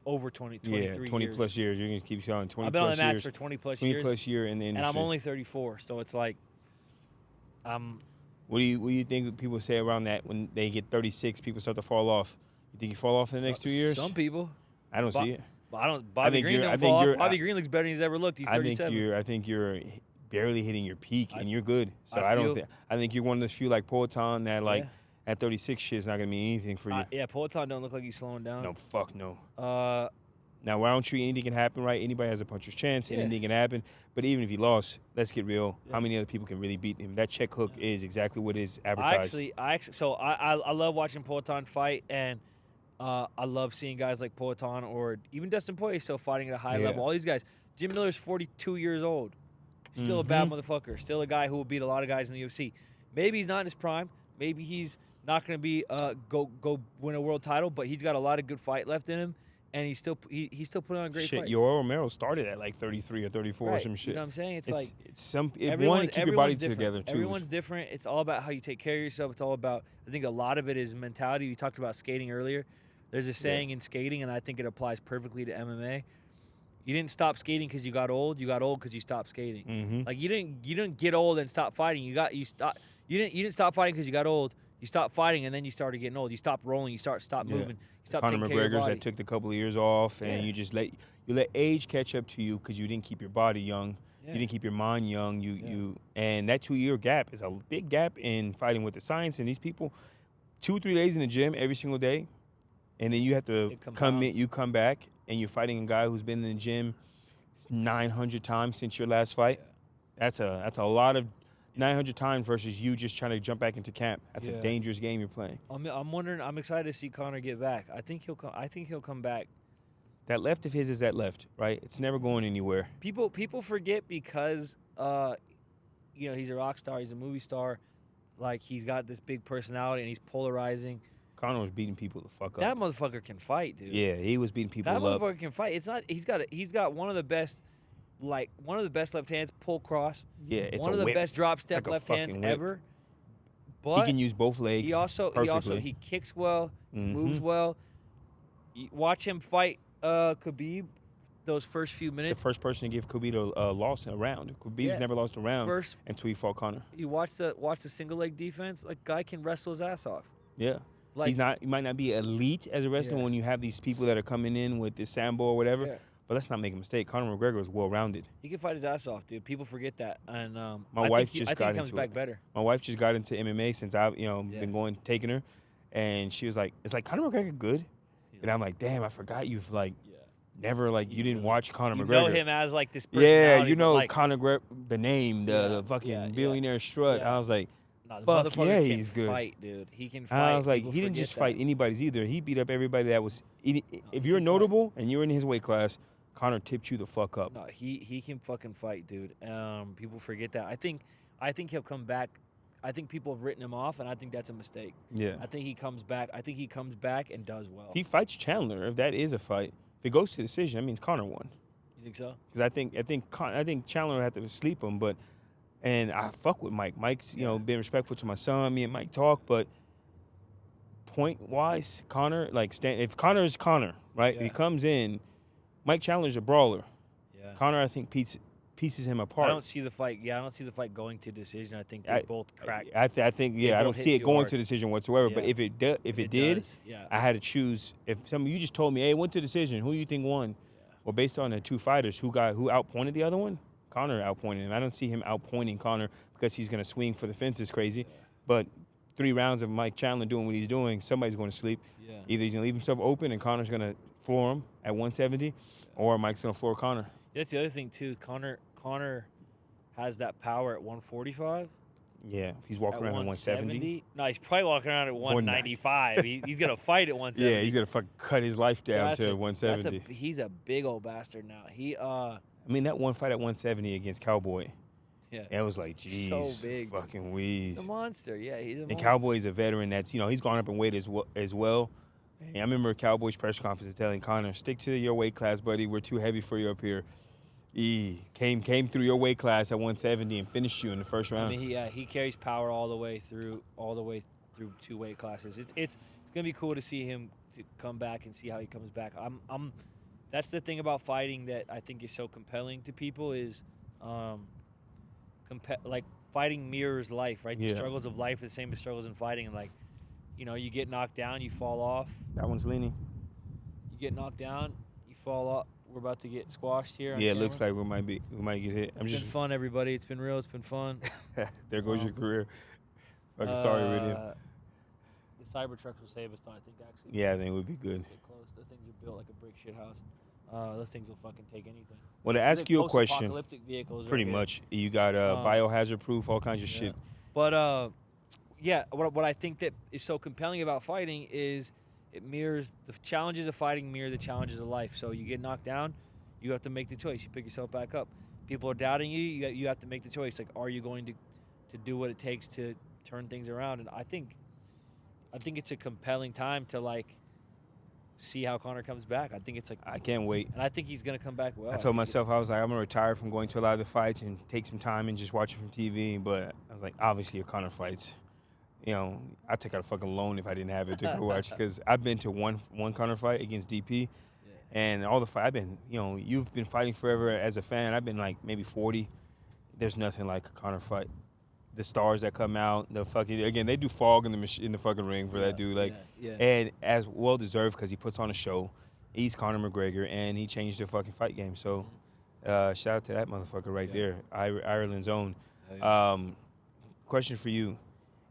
over 23 Yeah, 20 years. plus years. You're gonna keep showing 20 I've been on plus the mats years. for 20 plus 20 years, plus year in the and industry. I'm only 34, so it's like, What do you think people say around that when they get 36? People start to fall off. You think you fall off in the next 2 years? some people. I don't see it. Bobby think Green you're- I don't think fall off. you're- Bobby Green looks better than he's ever looked. He's 37. I think you're barely hitting your peak, and you're good. So I I don't feel- think. I think you're one of those few like Poetan that like Yeah. at 36 shit is not gonna mean anything for you. Yeah, Poetan don't look like he's slowing down. No, fuck no. Uh, Now, round three, anything can happen, right? Anybody has a puncher's chance. Yeah. Anything can happen. But even if he lost, let's get real. How many other people can really beat him? That check hook is exactly what is advertised. I love watching Poetan fight, and I love seeing guys like Poetan or even Dustin Poirier still fighting at a high Yeah. level. All these guys. Jim Miller's 42 years old. Still a bad motherfucker. Still a guy who will beat a lot of guys in the UFC. Maybe he's not in his prime. Maybe he's not going to be go win a world title, but he's got a lot of good fight left in him, and he's still putting on great Shit, fights. Yoel Romero started at like 33 or 34 or Right, some shit. You know what I'm saying? It's like one to keep your everyone's body different. together too. Everyone's different. It's all about how you take care of yourself. It's all about, I think a lot of it is mentality. You talked about skating earlier. There's a saying in skating, and I think it applies perfectly to MMA. You didn't stop skating because you got old. You got old because you stopped skating. Mm-hmm. Like you didn't get old and stop fighting. You didn't stop fighting because you got old. You stopped fighting and then you started getting old. You stopped rolling. You stopped moving. You stopped Conor taking care of your McGregor's body. that took the couple of years off, and Yeah. you just let age catch up to you because you didn't keep your body young. Yeah. You didn't keep your mind young. And that 2-year gap is a big gap in fighting with the science. And these people, 2 or 3 days in the gym every single day, and then you have to It come compounds. in. You come back and you're fighting a guy who's been in the gym 900 times since your last fight. That's a lot of 900 times versus you just trying to jump back into camp. That's Yeah. a dangerous game you're playing. I'm wondering. I'm excited to see Conor get back. I think he'll come back. That left of his is that left, right? It's never going anywhere. People forget because he's a rock star, he's a movie star, like he's got this big personality and he's polarizing. Conor was beating people the fuck up. That motherfucker can fight, dude. Yeah, he was beating people That up. motherfucker can fight. It's not. He's got one of the best left hands, pull cross. Yeah, it's one a of the whip. best drop It's step like a left hands fucking whip. ever. He But can use both legs. he kicks well, moves well. You watch him fight Khabib those first few He's minutes. the first person to give Khabib a loss in a round. Khabib's Yeah. never lost a round First- until he fought Conor. You watch the single leg defense. Like guy can wrestle his ass off. Yeah. He might not be elite as a wrestler when you have these people that are coming in with this sambo or whatever. Yeah. But let's not make a mistake. Conor McGregor is well-rounded. He can fight his ass off, dude. People forget that, and My wife I just think got he comes into back it. better. My wife just got into MMA since I've been taking her, and she was like, "It's like Conor McGregor good," and I'm like, "Damn, I forgot you've never you didn't watch Conor You McGregor. know him as like this personality. Yeah, you know like, Conor the name, the fucking billionaire strut. Yeah. I was like, nah, the fuck motherfucker yeah, can he's good. Fight, dude. He can fight. I was like, People he didn't forget just fight that. anybody's either. He beat up everybody that was. If you're notable and you're in his weight class, Conor tipped you the fuck up. No, he can fucking fight, dude. People forget that. I think he'll come back. I think people have written him off, and I think that's a mistake. Yeah. I think he comes back. I think he comes back and does well. If he fights Chandler, if that is a fight, if it goes to decision, that means Conor won. You think so? Because I think Chandler would have to sleep him, and I fuck with Mike. Mike's been respectful to my son. Me and Mike talk, but point wise, Conor if Conor is Conor, right? Yeah. He comes in. Mike Chandler's a brawler. Yeah. Conor, I think, pieces him apart. I don't see the fight. Yeah, I don't see the fight going to decision. I think they both crack. I think They I don't both hit see it too going hard. to decision whatsoever. But Yeah. if it did, does, yeah. I had to choose. If some of you just told me, "Hey, it went to decision. Who do you think won?" Well, based on the two fighters, who outpointed the other one? Conor outpointed him. I don't see him outpointing Conor because he's going to swing for the fences crazy. But 3 rounds of Mike Chandler doing what he's doing, somebody's going to sleep. Yeah. Either he's going to leave himself open and Conor's going to floor him at 170, or Mike's going to floor Conor. That's the other thing too. Conor has that power at 145. Yeah, he's walking around at 170. No, he's probably walking around at 195. He's gonna fight at 170. Yeah, he's going to fucking cut his life down to That's 170. He's a big old bastard now. I mean, that one fight at 170 against Cowboy, Yeah. it was like, geez, So big. fucking wheeze. He's a monster. Yeah, he's a monster. And Cowboy's a veteran that's, he's gone up in weight as well. And I remember Cowboy's press conference telling Conor, stick to your weight class, buddy. We're too heavy for you up here. He came through your weight class at 170 and finished you in the first round. I mean, he carries power all the way through 2 weight classes. It's gonna be cool to see him to come back and see how he comes back. That's the thing about fighting that I think is so compelling to people is, fighting mirrors life, right? Yeah. The struggles of life are the same as struggles in fighting, and you get knocked down, you fall off. That one's leaning. You get knocked down, you fall off. We're about to get squashed here. on Yeah, it camera. looks like we might get hit. It's been fun, everybody. It's been real. It's been fun. There goes your career. Fucking sorry, Ridian. The Cybertrucks will save us, though. I think actually. Yeah, I think it would be good. Get close. Those things are built like a brick shit house. Those things will fucking take anything. Well, to ask you a question, Post-apocalyptic vehicles. pretty right here. much, you got biohazard proof, all kinds of shit. But what I think that is so compelling about fighting is it mirrors the challenges of fighting mirror the challenges of life. So you get knocked down, you have to make the choice. You pick yourself back up. People are doubting you. You have to make the choice. Like, are you going to do what it takes to turn things around? And I think it's a compelling time to see how Conor comes back. I think it's I can't wait. and I think he's gonna come back well. I told myself, I was like, I'm gonna retire from going to a lot of the fights and take some time and just watch it from TV. But I was like, obviously, your Conor fights. I'd take out a fucking loan if I didn't have it to go watch, because I've been to one Conor fight against DP, and all the fight I've been, you've been fighting forever as a fan. I've been like maybe 40. There's nothing like a Conor fight. The stars that come out, they do fog in the fucking ring for that dude, and as well deserved because he puts on a show. He's Conor McGregor, and he changed the fucking fight game. So, shout out to that motherfucker right there, Ireland's own. Question for you: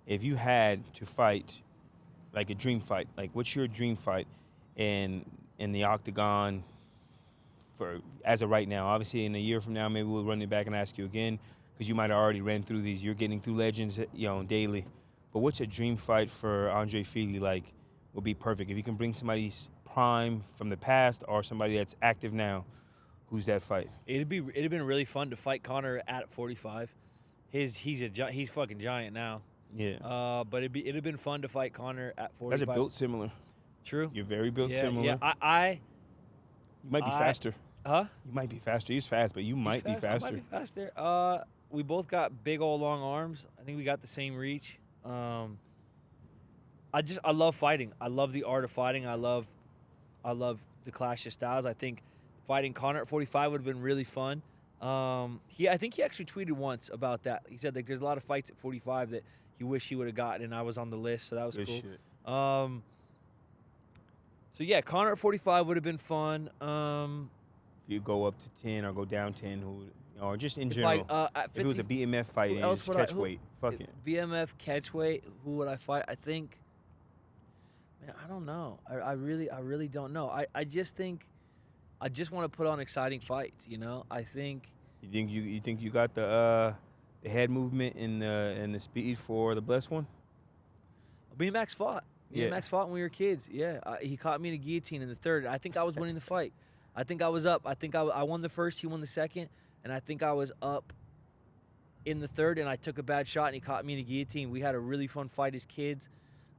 if you had to fight, like a dream fight, what's your dream fight in the octagon? For as of right now, obviously in a year from now, maybe we'll run it back and ask you again, because you might have already ran through these. You're getting through legends, daily. But what's a dream fight for Andre Fili? Would be perfect if you can bring somebody's prime from the past or somebody that's active now. Who's that fight? It'd have been really fun to fight Conor at 45. He's fucking giant now. Yeah. But it'd have been fun to fight Conor at 45. You guys are built similar. True. You're very built Yeah, similar. yeah. You might be faster. Huh? You might be faster. He's fast, but you might be faster. I might be faster. We both got big old long arms. I think we got the same reach. I love fighting. I love the art of fighting. I love the clash of styles. I think fighting Conor at 45 would have been really fun. I think he actually tweeted once about that. He said like there's a lot of fights at 45 that he wished he would have gotten, and I was on the list, so that was Good cool. shit. So yeah, Conor at 45 would have been fun. If you go up to 10 or go down 10, or just in If general. at If it was a 50 BMF fight who and else it's would I- catch weight, fuck it. BMF catchweight, who would I fight? I think, man, I don't know. I really don't know. I just think, I just want to put on exciting fights. You know, I think. You think you got the head movement and the speed for the blessed one? Me and Max fought. Me Yeah. and Max fought when we were kids. Yeah, he caught me in a guillotine in the third. I think I was winning the fight. I think I was up. I think I won the first. He won the second, and I think I was up in the third. And I took a bad shot, and he caught me in a guillotine. We had a really fun fight as kids.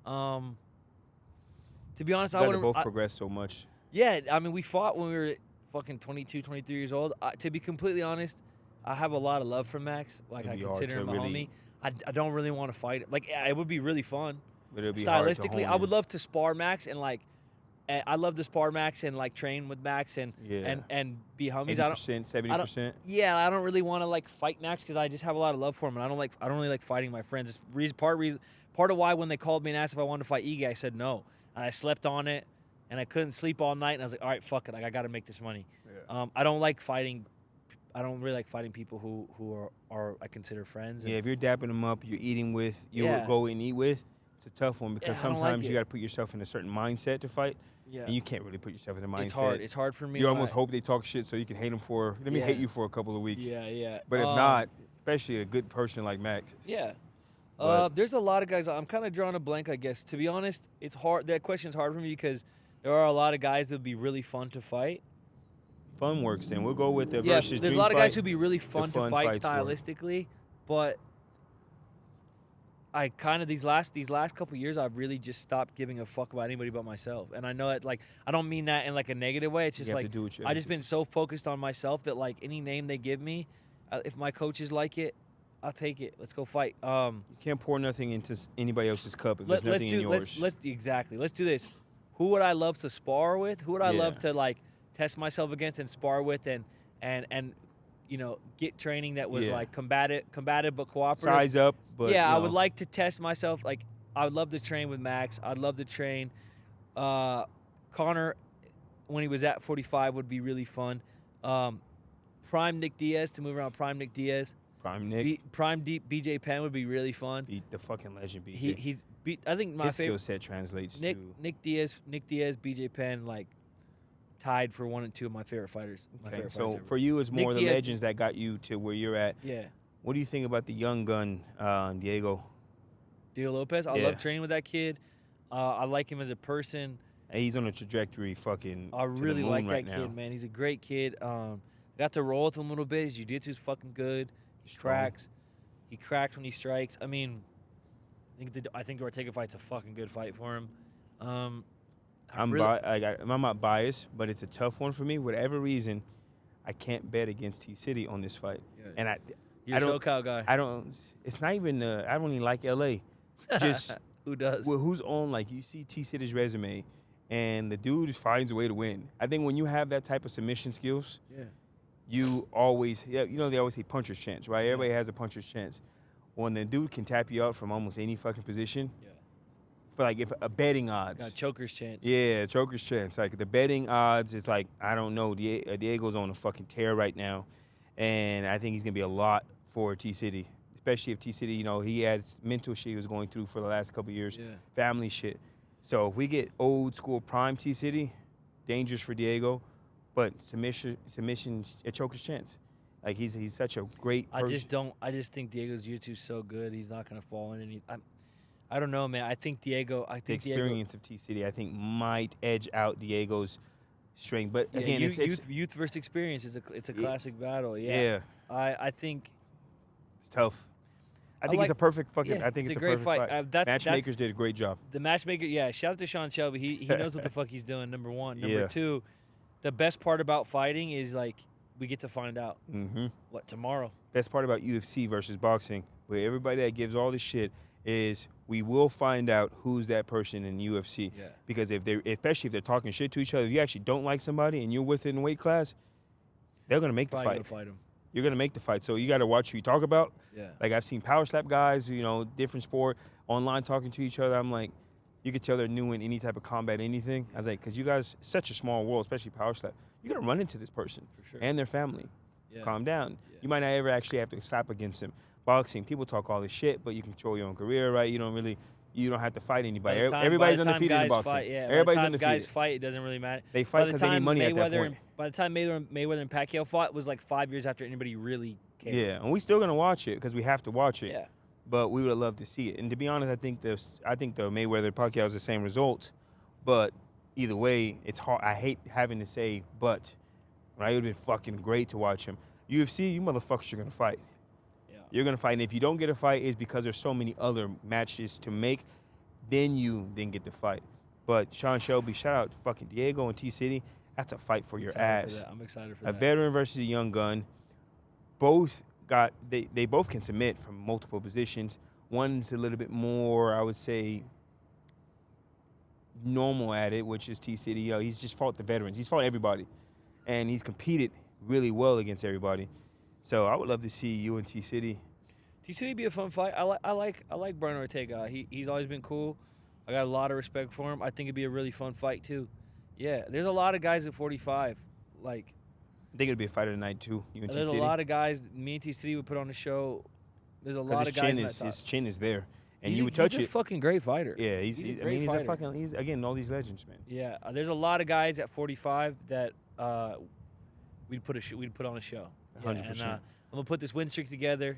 To be honest, You I guys would have both progressed so much. Yeah, I mean, we fought when we were fucking 22, 23 years old. To be completely honest, I have a lot of love for Max. Like, It'd I be hard consider to him a really- homie. I don't really want to fight him. Like, yeah, it would be really fun. But it'll be hard to Stylistically, hone I would in. love to spar Max and, like, I love to spar Max and, like, train with Max and Yeah. and be homies. 80%, 70%. Yeah, I don't really want to, like, fight Max because I just have a lot of love for him, and I don't really like fighting my friends. It's part of why when they called me and asked if I wanted to fight Ige, I said no. And I slept on it, and I couldn't sleep all night, and I was like, all right, fuck it. Like, I got to make this money. Yeah. I don't like fighting. I don't really like fighting people who are I consider friends. Yeah, if you're dapping them up, you're eating with, you Yeah. go and eat with, it's a tough one because Yeah, I don't like sometimes you it. got to put yourself in a certain mindset to fight, Yeah. and you can't really put yourself in a mindset. It's hard. It's hard for me. You almost hope they talk shit so you can hate them let me Yeah. hate you for a couple of weeks. Yeah, yeah. But if not, especially a good person like Max. Yeah. But- There's a lot of guys. I'm kind of drawing a blank, I guess. To be honest, it's hard. That question's hard for me because there are a lot of guys that would be really fun to fight. Fun works then. We'll go with the Yeah, versus there's a dream lot of guys fight. who'd be really fun to fun fight fights work. stylistically, but I kind of these last couple years I've really just stopped giving a fuck about anybody but myself. And I know that, like, I don't mean that in like a negative way. It's You just have to like do what you I have just to. been so focused on myself that, like, any name they give me, if my coaches like it, I'll take it. Let's go fight. You can't pour nothing into anybody else's cup if there's nothing in yours. Let's do this. Who would I love to spar with? Who would I love Yeah. to, like, test myself against and spar with and you know, get training that was Yeah. like combative but cooperative. Size up, but yeah, you I would know, like to test myself. Like, I would love to train with Max. I'd love to train Conor when he was at 45 would be really fun. Prime Nick Diaz, to move around Prime Nick Diaz. Prime Nick BJ Penn would be really fun. beat the fucking legend BJ. He's beat. I think my His skill favorite set translates Nick to. Nick Diaz, BJ Penn, like, tied for 1 and 2 of my favorite fighters. My Okay, favorite so fighters ever. for you, it's more Nick the Diaz- legends that got you to where you're at. Yeah. What do you think about the young gun, Diego? Diego Lopez. I Yeah. love training with that kid. I like him as a person. Hey, he's on a trajectory fucking I to the really moon like right that now. kid, man. He's a great kid. Got to roll with him a little bit. His jiu-jitsu's fucking good. He Strong. cracks. He cracks when he strikes. I mean, I think the Ortega fight's a fucking good fight for him. I'm not biased, but it's a tough one for me. Whatever reason, I can't bet against T-City on this fight. And You're I a don't- SoCal guy. I don't. It's not even. I don't even like LA. Just Who does? who's on, like, you see T-City's resume, and the dude finds a way to win. I think when you have that type of submission skills, Yeah. you always, they always say puncher's chance, right? Everybody has a puncher's chance. When the dude can tap you out from almost any fucking position, Yeah. for like if a betting odds. Got choker's chance. Yeah, choker's chance. Like the betting odds, it's like, I don't know. Diego's on a fucking tear right now, and I think he's gonna be a lot for T-City, especially if T-City, he has mental shit he was going through for the last couple of years, Yeah. family shit. So if we get old school prime T-City, dangerous for Diego, but submission, a choker's chance. Like he's such a great person. I just think Diego's jiu-jitsu's so good. He's not gonna fall in any. I don't know, man. I think Diego. The experience of T-City, I think, might edge out Diego's strength. But again, it's youth versus experience. It's a classic battle. Yeah. yeah, I think. it's tough. I think it's a perfect fucking. Yeah, I think it's a great perfect fight. fight. Matchmakers did a great job. The matchmaker, yeah. Shout out to Sean Shelby. He knows what the fuck he's doing. Number one. Number Yeah. two, the best part about fighting is, like, we get to find out what tomorrow. Best part about UFC versus boxing, where everybody that gives all this shit, is we will find out who's that person in UFC. Yeah. Because especially if they're talking shit to each other, if you actually don't like somebody and you're within the weight class, they're gonna make the Probably fight. gonna fight him. you're gonna make the fight. So you got to watch who you talk about. Yeah. Like I've seen power slap guys, different sport, online talking to each other. I'm like, you could tell they're new in any type of combat, anything. I was like, because you guys, such a small world, especially power slap, you're gonna run into this person sure. and their family. Yeah. Calm down. Yeah. You might not ever actually have to slap against them. Boxing, people talk all this shit, but you control your own career, right? You don't have to fight anybody. Everybody's undefeated in boxing. Everybody's by the time undefeated. guys fight, it doesn't really matter. They fight because they need money at that point. By the time Mayweather and Pacquiao fought, it was like 5 years after anybody really cared. Yeah, and we still gonna watch it because we have to watch it. Yeah. But we would have loved to see it. And to be honest, I think the Mayweather Pacquiao is the same result. But either way, it's hard. I hate having to say but. Right? It would have been fucking great to watch him. UFC, you motherfuckers are gonna fight. Yeah. You're gonna fight, and if you don't get a fight, it's because there's so many other matches to make. Then you didn't get the fight. But Sean Shelby, shout out to fucking Diego and T-City. That's a fight for your ass. I'm excited for A that. veteran versus a young gun. Both they both can submit from multiple positions. One's a little bit more, I would say, normal at it, which is T-City. He's just fought the veterans. He's fought everybody. And he's competed really well against everybody. So I would love to see you and T-City. T-City be a fun fight. I like Brian Ortega. He's always been cool. I got a lot of respect for him. I think it'd be a really fun fight too. Yeah, there's a lot of guys at 45. Like, I think it'd be a fight of the night too. You and there's T-City. a lot of guys. Me and T-City would put on a show. There's a lot of guys. His chin is there, and you would touch he's a it. fucking great fighter. Yeah, he's again all these legends, man. Yeah, there's a lot of guys at 45 that we'd put on a show. 100%. I'm gonna put this win streak together,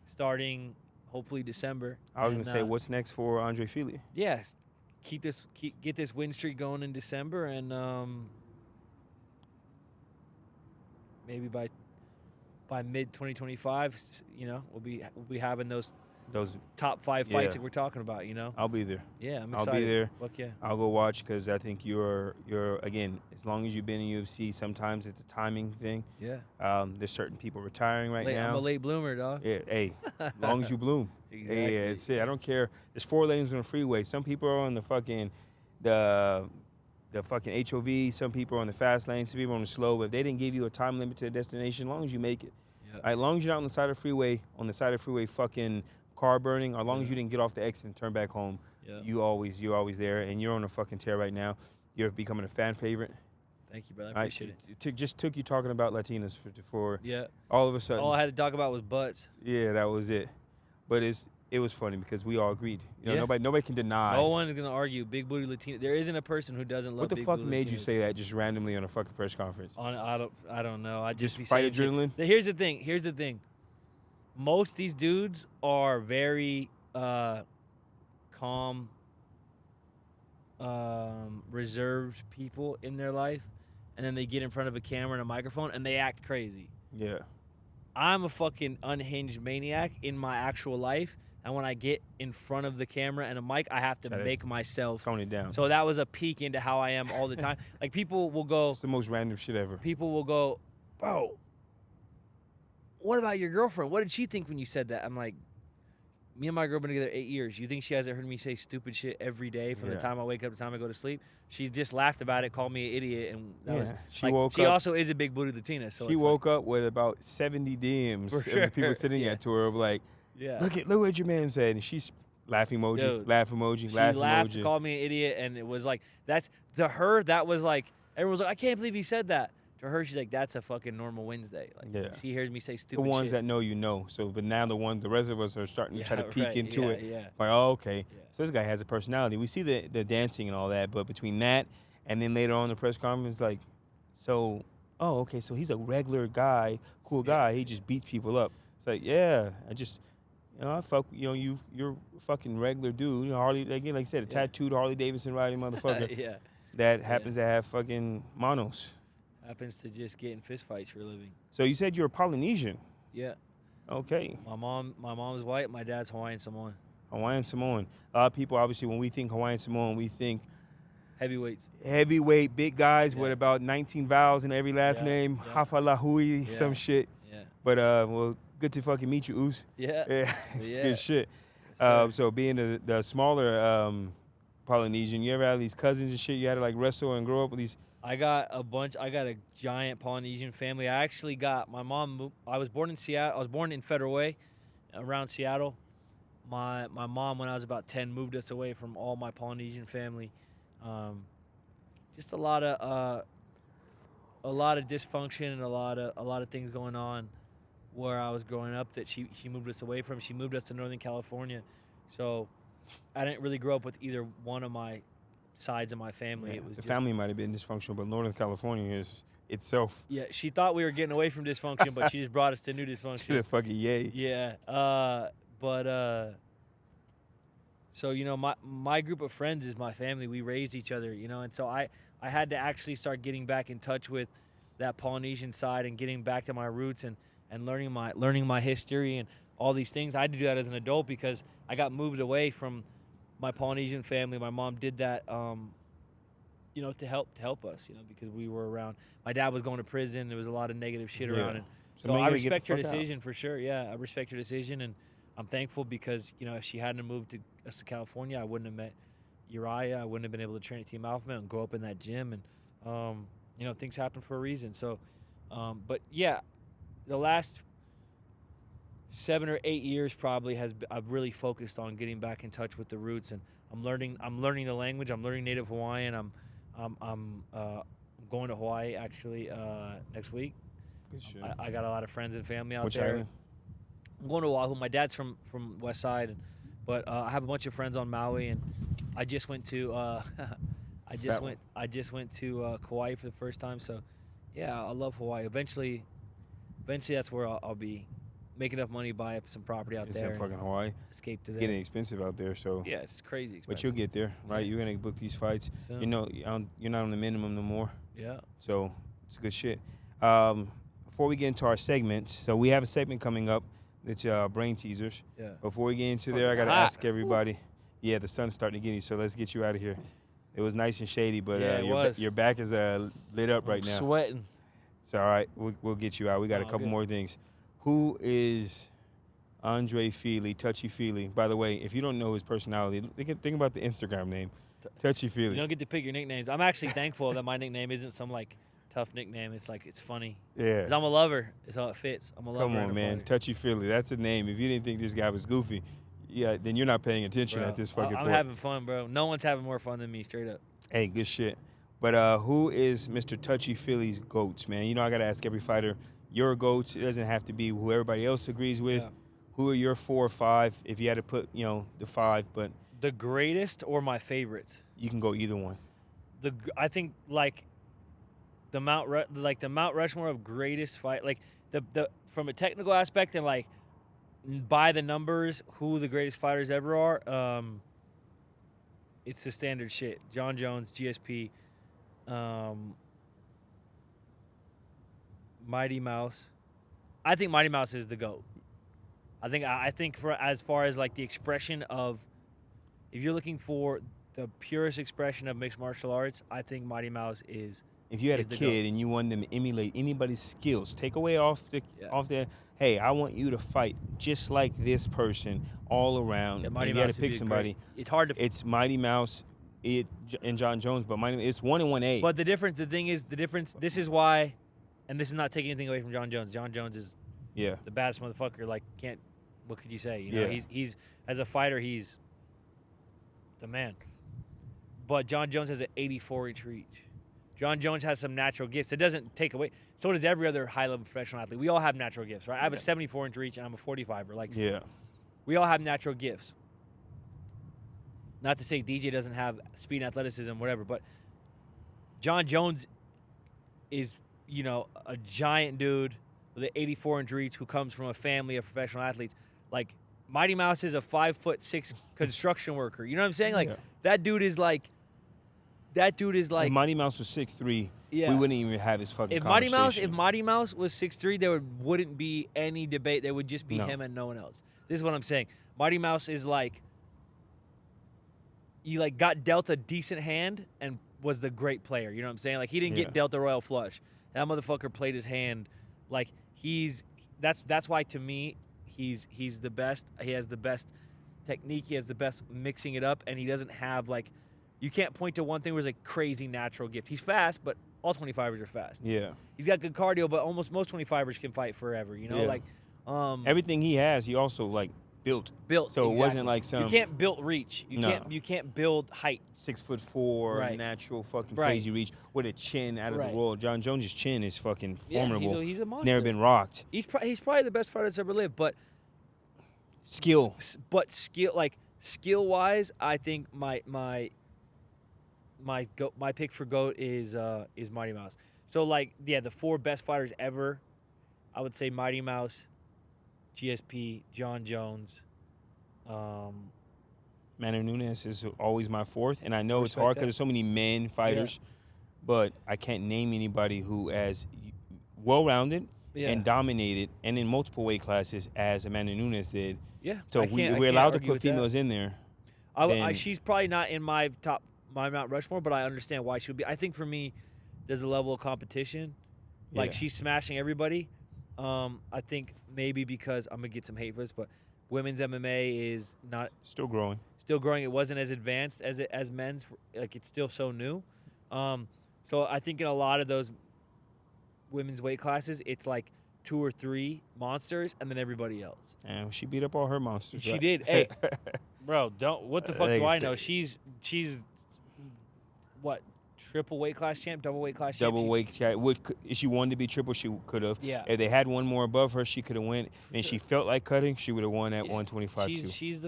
starting hopefully December. I was gonna say, what's next for Andre Fili? Yes, get this win streak going in December, and maybe by mid 2025, we'll be having those top 5 fights that we're talking about. I'll be there. Yeah, I'm I'll excited. be there. Fuck yeah. I'll go watch because I think you're again, as long as you've been in UFC, sometimes it's a timing thing. Yeah. There's certain people retiring right now. I'm a late bloomer, dog. Yeah, hey, as long as you bloom. Exactly. Yeah, it's it. I don't care. There's 4 lanes on the freeway. Some people are on the fucking the fucking HOV. Some people are on the fast lane. Some people are on the slow. But if they didn't give you a time limit to a destination, as long as you make it. Yeah. As long as you're not on the side of the freeway, fucking car burning, or as long as you didn't get off the exit and turn back home, you're always there, and you're on a fucking tear right now. You're becoming a fan favorite. Thank you, brother. I appreciate it. It just took you talking about Latinas for Yeah. all of a sudden. All I had to talk about was butts. Yeah, that was it. But it was funny because we all agreed. Nobody can deny. No one is gonna argue big booty Latina. There isn't a person who doesn't love. What the big fuck booty made you Latinas. say that just randomly on a fucking press conference? I don't know. I just be fight saying adrenaline? shit. Here's the thing. Most of these dudes are very calm, reserved people in their life, and then they get in front of a camera and a microphone and they act crazy. Yeah. I'm a fucking unhinged maniac in my actual life, and when I get in front of the camera and a mic, I have to make myself tone it down. So that was a peek into how I am all the time. Like, people will go, It's the most random shit ever. people will go, bro, what about your girlfriend? What did she think when you said that? I'm like, me and my girl been together 8 years. You think she hasn't heard me say stupid shit every day from the time I wake up to the time I go to sleep? She just laughed about it, called me an idiot, and that was, she like, woke she up. also is a big booty Latina. So She it's woke up with about 70 DMs For of sure. people sitting Yeah. at to her like, yeah. look what your man said, and she's laugh emoji, Dude, laugh emoji, She laugh laughed, emoji. called me an idiot, and it was like, that's, to her, that was like, everyone was like, I can't believe he said that. To her, she's like, that's a fucking normal Wednesday. Like, Yeah. she hears me say The stupid ones shit. that know, you know. So, but now the rest of us are starting to try to peek right. into Yeah, it. yeah. Like, oh, okay. Yeah. So this guy has a personality. We see the dancing and all that, but between that and then later on in the press conference, like, so, oh, okay, so he's a regular guy, cool guy. He just beats people up. It's like, yeah, I fuck, you're a fucking regular dude. Harley, again, like I said, a tattooed Harley Davidson riding motherfucker Yeah. that happens to have fucking monos. Happens to just get in fistfights for a living. So you said you're a Polynesian. Yeah. Okay. My mom's white. My dad's Hawaiian Samoan. Hawaiian Samoan. A lot of people, obviously, when we think Hawaiian Samoan, we think Heavyweights. heavyweight, big guys with Yeah. about 19 vowels in every last Yeah, name. yeah. Hafalahui, Yeah. some shit. Yeah. But, well, good to fucking meet you, Oos. Yeah. Yeah, Yeah. good shit. sir. So being the smaller Polynesian, you ever had these cousins and shit you had to, like, wrestle and grow up with these? I got a giant Polynesian family. I actually got my mom. I was born in Seattle. I was born in Federal Way, around Seattle. My mom, when I was about 10, moved us away from all my Polynesian family. Just a lot of dysfunction and a lot of things going on where I was growing up that she moved us away from. She moved us to Northern California, so I didn't really grow up with either one of my sides of my family. Yeah, It was the just, family might have been dysfunctional, but Northern California is itself. Yeah, she thought we were getting away from dysfunction, but she just brought us to new To dysfunction. the fucking yay. Yeah, so my group of friends is my family. We raised each other, and so I had to actually start getting back in touch with that Polynesian side and getting back to my roots and learning my history and all these things. I had to do that as an adult because I got moved away from my Polynesian family. My mom did that, to help us, because we were around. My dad was going to prison. There was a lot of negative shit around it. So man, I you gotta get respect the her fuck out. decision for sure. Yeah, I respect her decision, and I'm thankful because, if she hadn't moved us to California, I wouldn't have met Uriah. I wouldn't have been able to train at Team Alpha Male and grow up in that gym. And, things happen for a reason. So, but yeah, the last 7 or 8 years probably I've really focused on getting back in touch with the roots, and I'm learning the language. I'm learning Native Hawaiian. I'm going to Hawaii actually next week. Good shit. I got a lot of friends and family out Which there. island? I'm going to Oahu. My dad's from West Side, but I have a bunch of friends on Maui, and I just went to went to Kauai for the first time. So yeah, I love Hawaii. Eventually that's where I'll be. Make enough money, buy up some property out It's there, in fucking Hawaii. escape to It's there. getting expensive out there, so. Yeah, it's crazy expensive. But you'll get there, right? Yeah. You're gonna book these fights. So- You're not on the minimum no more. Yeah. So it's good shit. Before we get into our segments, so we have a segment coming up. It's brain teasers. Yeah. Before we get into there, I gotta hot. ask everybody. Yeah, the sun's starting to get you, so let's get you out of here. It was nice and shady, but Yeah, it was. your back is lit up right I'm now. sweating. It's all right. We'll get you out. We got a Oh, couple good. more things. Who is Andre Fili, Touchy Fili? By the way, if you don't know his personality, think about the Instagram name, Touchy You Fili. don't get to pick your nicknames. I'm actually thankful that my nickname isn't some tough nickname. It's it's funny. Yeah. 'Cause I'm a lover. It's how it fits. I'm a lover. Come and on, a man. fighter. Touchy Fili. That's a name. If you didn't think this guy was goofy, yeah, then you're not paying attention Bro, at this fucking I'm point. having fun, bro. No one's having more fun than me, straight up. Hey, good shit. But who is Mr. Touchy Fili's GOATs, man? I got to ask every fighter your GOATs. It doesn't have to be who everybody else agrees with. Yeah. Who are your 4 or 5? If you had to put, the 5, but The greatest or my favorite? you can go either one. I think the Mount Rushmore of greatest fight, the from a technical aspect and by the numbers, who the greatest fighters ever are. It's the standard shit. John Jones, GSP, Mighty Mouse. I think Mighty Mouse is the GOAT. I think for as far as the expression of, if you're looking for the purest expression of mixed martial arts, I think Mighty Mouse is. If you had a is the kid GOAT. and you wanted them to emulate anybody's skills, take away off the hey, I want you to fight just like this person all around. Yeah, And Mighty you had Mouse to would pick be somebody. great. It's hard to. It's Mighty Mouse and John Jones, but it's 1 and 1A. But the thing is, this is why, and this is not taking anything away from John Jones. John Jones is yeah. the baddest motherfucker. What could you say? Yeah. He's as a fighter, he's the man. But John Jones has an 84-inch reach. John Jones has some natural gifts. It doesn't take away. So does every other high-level professional athlete. We all have natural gifts, right? I have a 74-inch reach, and I'm a 45er. Yeah. We all have natural gifts. Not to say DJ doesn't have speed and athleticism, whatever, but John Jones is, a giant dude with an 84-inch reach who comes from a family of professional athletes. Mighty Mouse is a 5'6" construction worker. You know what I'm saying? Yeah. That dude is like. If Mighty Mouse was 6'3", Yeah. we wouldn't even have this fucking If Mighty conversation. Mouse was 6'3", there wouldn't be any debate. There would just be No. him and no one else. This is what I'm saying. Mighty Mouse is you got dealt a decent hand and was the great player. You know what I'm saying? He didn't Yeah. get dealt a royal flush. That motherfucker played his hand that's why to me he's the best. He has the best technique. He has the best mixing it up, and he doesn't have you can't point to one thing where it's crazy natural gift. He's fast, but all 25ers are fast. Yeah. He's got good cardio, but almost most 25ers can fight forever. You know, Yeah. like Everything he has, he also like built. built. So it exactly. wasn't like some you can't build reach. You No. can't build height. 6'4", Right. natural fucking Right. crazy reach with a chin out of Right. the world. John Jones' chin is fucking Yeah, formidable. he's a monster. Never been rocked. He's probably the best fighter that's ever lived, but Skill. skill wise, I think my pick for GOAT is Mighty Mouse. So like the 4 best fighters ever, I would say Mighty Mouse, GSP, John Jones. Manu Nunes is always my 4th, and I know it's Respect hard that. because there's so many men fighters, but I can't name anybody who as well-rounded Yeah. and dominated and in multiple weight classes as Amanda Nunes did. Yeah. So I we're can't allowed to argue put with that. females in there. then- She's probably not in my Mount Rushmore, but I understand why she would be. I think for me, there's a level of competition. Like Yeah. she's smashing everybody. I think maybe because I'm gonna get some hate for this, but women's MMA is not Still growing. still growing. It wasn't as advanced as men's. Like it's still so new. So I think in a lot of those women's weight classes, it's like 2 or 3 monsters and then everybody else. And she beat up all her monsters. She right? did. Hey, bro, what the fuck Like do I I know? said- She's what, triple weight class champ, double weight class champ. Double weight. If she wanted to be triple, she could have. Yeah. If they had one more above her, she could have went. And she felt like cutting, she would have won at Yeah. 125 too. She's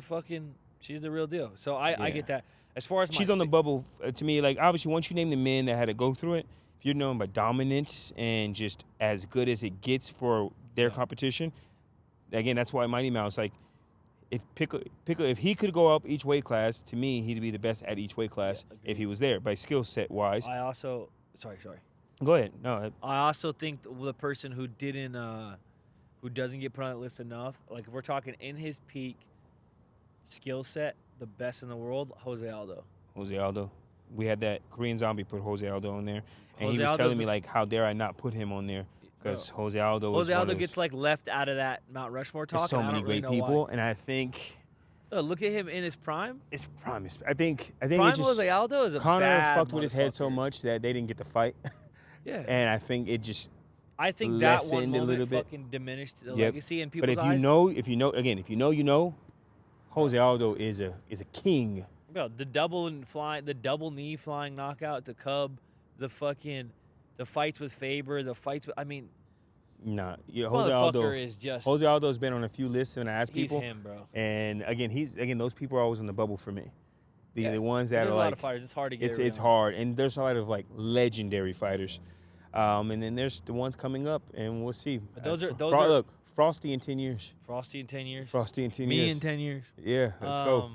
the real deal. So I Yeah. get that. As far as She's on the bubble to me. Like obviously, once you name the men that had to go through it, if you're known by dominance and just as good as it gets for their competition, again, that's why Mighty Mouse. Like, if if he could go up each weight class, to me, he'd be the best at each weight class if he was there by skill set wise. I also sorry. Go ahead. No, I also think the person who doesn't get put on that list enough, like if we're talking in his peak skill set, the best in the world, Jose Aldo. Jose Aldo. We had that Korean Zombie put Jose Aldo on there, and Jose he was Aldo's telling me the- like, how dare I not put him on there? Because Jose Aldo. Jose Aldo gets like left out of that Mount Rushmore talk. so and I many don't really great know people, why. and I think Look at him in his prime. it's promise. I think Prime it's just Jose Aldo is a Conor bad fucked with his head so motherfucker. much that they didn't get to fight, Yeah. and I think it just. I think that one lessened a moment little bit. fucking diminished the Yep. legacy in But people's if eyes. you know, again, if you know, Jose Aldo is a king. Bro, the double knee flying knockout to Cub, the fights with Faber, Nah, yeah, Jose Aldo motherfucker is just Jose Aldo's been on a few lists when I ask he's people, him, bro. and again, those people are always on the bubble for me. The ones that There's are a lot like of fighters. It's hard to get. it's around. hard, and there's a lot of like legendary fighters, and then there's the ones coming up, and we'll see. But those are- look, Frosty in 10 years. Frosty in 10 years. Frosty in 10 Me years. in 10 years. Yeah, let's go.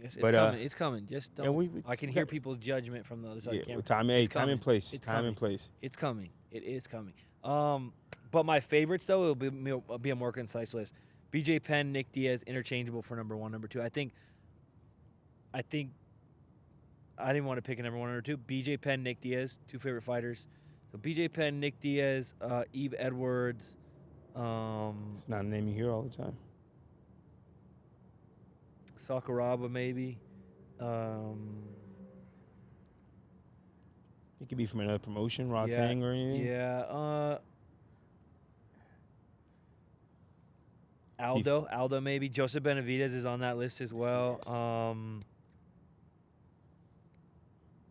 Yes, it's But, coming. It's coming. Just don't. we I can we hear got- people's judgment from the other side Yeah, of the camera. with time It's and coming. place. It's Time coming. and place. It's coming. It is coming. But my favorites though will be a more concise list. BJ Penn, Nick Diaz, interchangeable for number 1, number 2. I think I didn't want to pick a number 1 or 2. BJ Penn, Nick Diaz, 2 favorite fighters. So BJ Penn, Nick Diaz, Eve Edwards. It's not a name you hear all the time. Sakuraba maybe. It could be from another promotion, Raw Tang or anything. Yeah. Aldo maybe. Joseph Benavidez is on that list as well. Yes.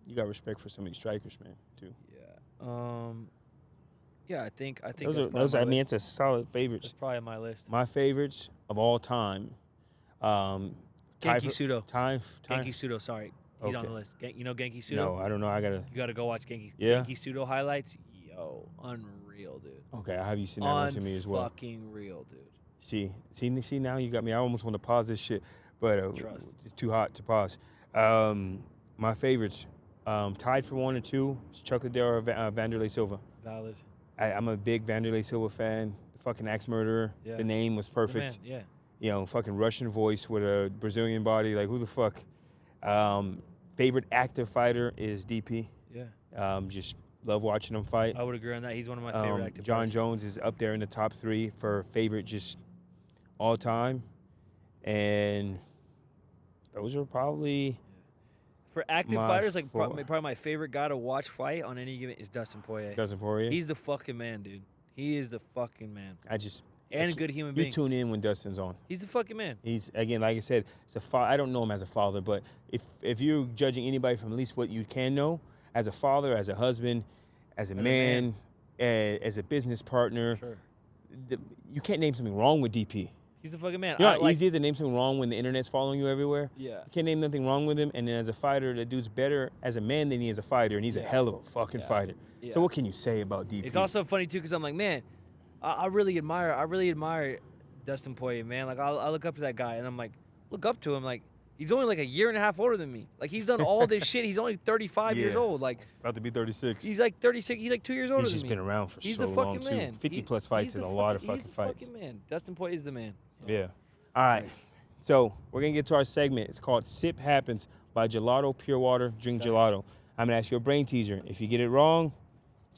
You got respect for some of these strikers, man, too. Yeah, I think Those I mean, it's a solid favorites. that's probably my list. My favorites of all time. Genki Sudo. Time. Genki Sudo, sorry. He's on Okay. the list. You know Genki Sudo? No, I don't know. I gotta. You got to go watch Genki Sudo highlights. Yo, unreal, dude. Okay, I have you seen that one to me as well. Fucking real, dude. See. Now you got me. I almost want to pause this shit, but Trust. it's too hot to pause. My favorites, tied for 1 or 2, is Chuck Liddell or Vanderlei Silva. Valid. I'm a big Vanderlei Silva fan. The fucking axe murderer. Yeah. The name was Good perfect. man, yeah. You know, fucking Russian voice with a Brazilian body. Like, who the fuck? Favorite active fighter is DP. Yeah. Just love watching him fight. I would agree on that. He's one of my favorite active John fighters. Jones is up there in the top 3 for favorite just all time. And those are probably For active My fighters, like four. probably my favorite guy to watch fight on any given is Dustin Poirier. Dustin Poirier. He's the fucking man, dude. He is the fucking man. And a good human you being. tune in when Dustin's on. He's the fucking man. He's, again, like I said, I don't know him as a father, but if you're judging anybody from at least what you can know, as a father, as a husband, as a man, as a business partner, Sure. You can't name something wrong with DP. He's the fucking man. You know how easy it is to name something wrong when the internet's following you everywhere? Yeah. You can't name nothing wrong with him, and then as a fighter, that dude's better as a man than he is a fighter, and he's a hell of a fucking fighter. Yeah. So what can you say about DP? It's also funny, too, because I'm like, man, I really admire Dustin Poirier, man. Like, I look up to that guy, and I'm like, look up to him. Like, he's only like a year and a half older than me. Like, he's done all this shit. He's only 35 years old. Like, about to be 36. he's like 36. He's like 2 years older than me. He's just been around for he's so the long, fucking man. too. 50-plus fights is a lot of fucking fights. He's the fucking man. Dustin Poirier is the man. Yeah. All right. So we're going to get to our segment. It's called Sip Happens by Gelato Pure Water. Drink Gelato. I'm going to ask you a brain teaser. If you get it wrong,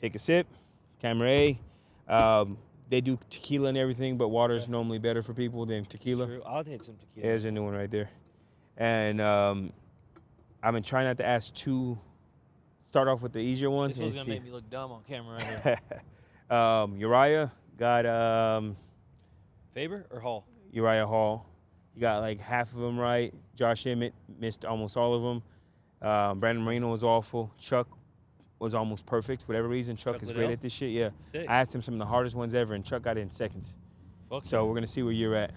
take a sip. Camera A. They do tequila and everything, but water is normally better for people than tequila. True. I'll take some tequila. There's a new one right there. And I'm going to try not to ask start off with the easier ones. This one's going to make me look dumb on camera right here. Uriah got Faber or Hall? Uriah Hall. You got like half of them right. Josh Emmett missed almost all of them. Brandon Moreno was awful. Chuck was almost perfect for whatever reason. Chuck is Liddell? great at this shit, yeah. Sick. I asked him some of the hardest ones ever, and Chuck got it in seconds. So we're going to see where you're at.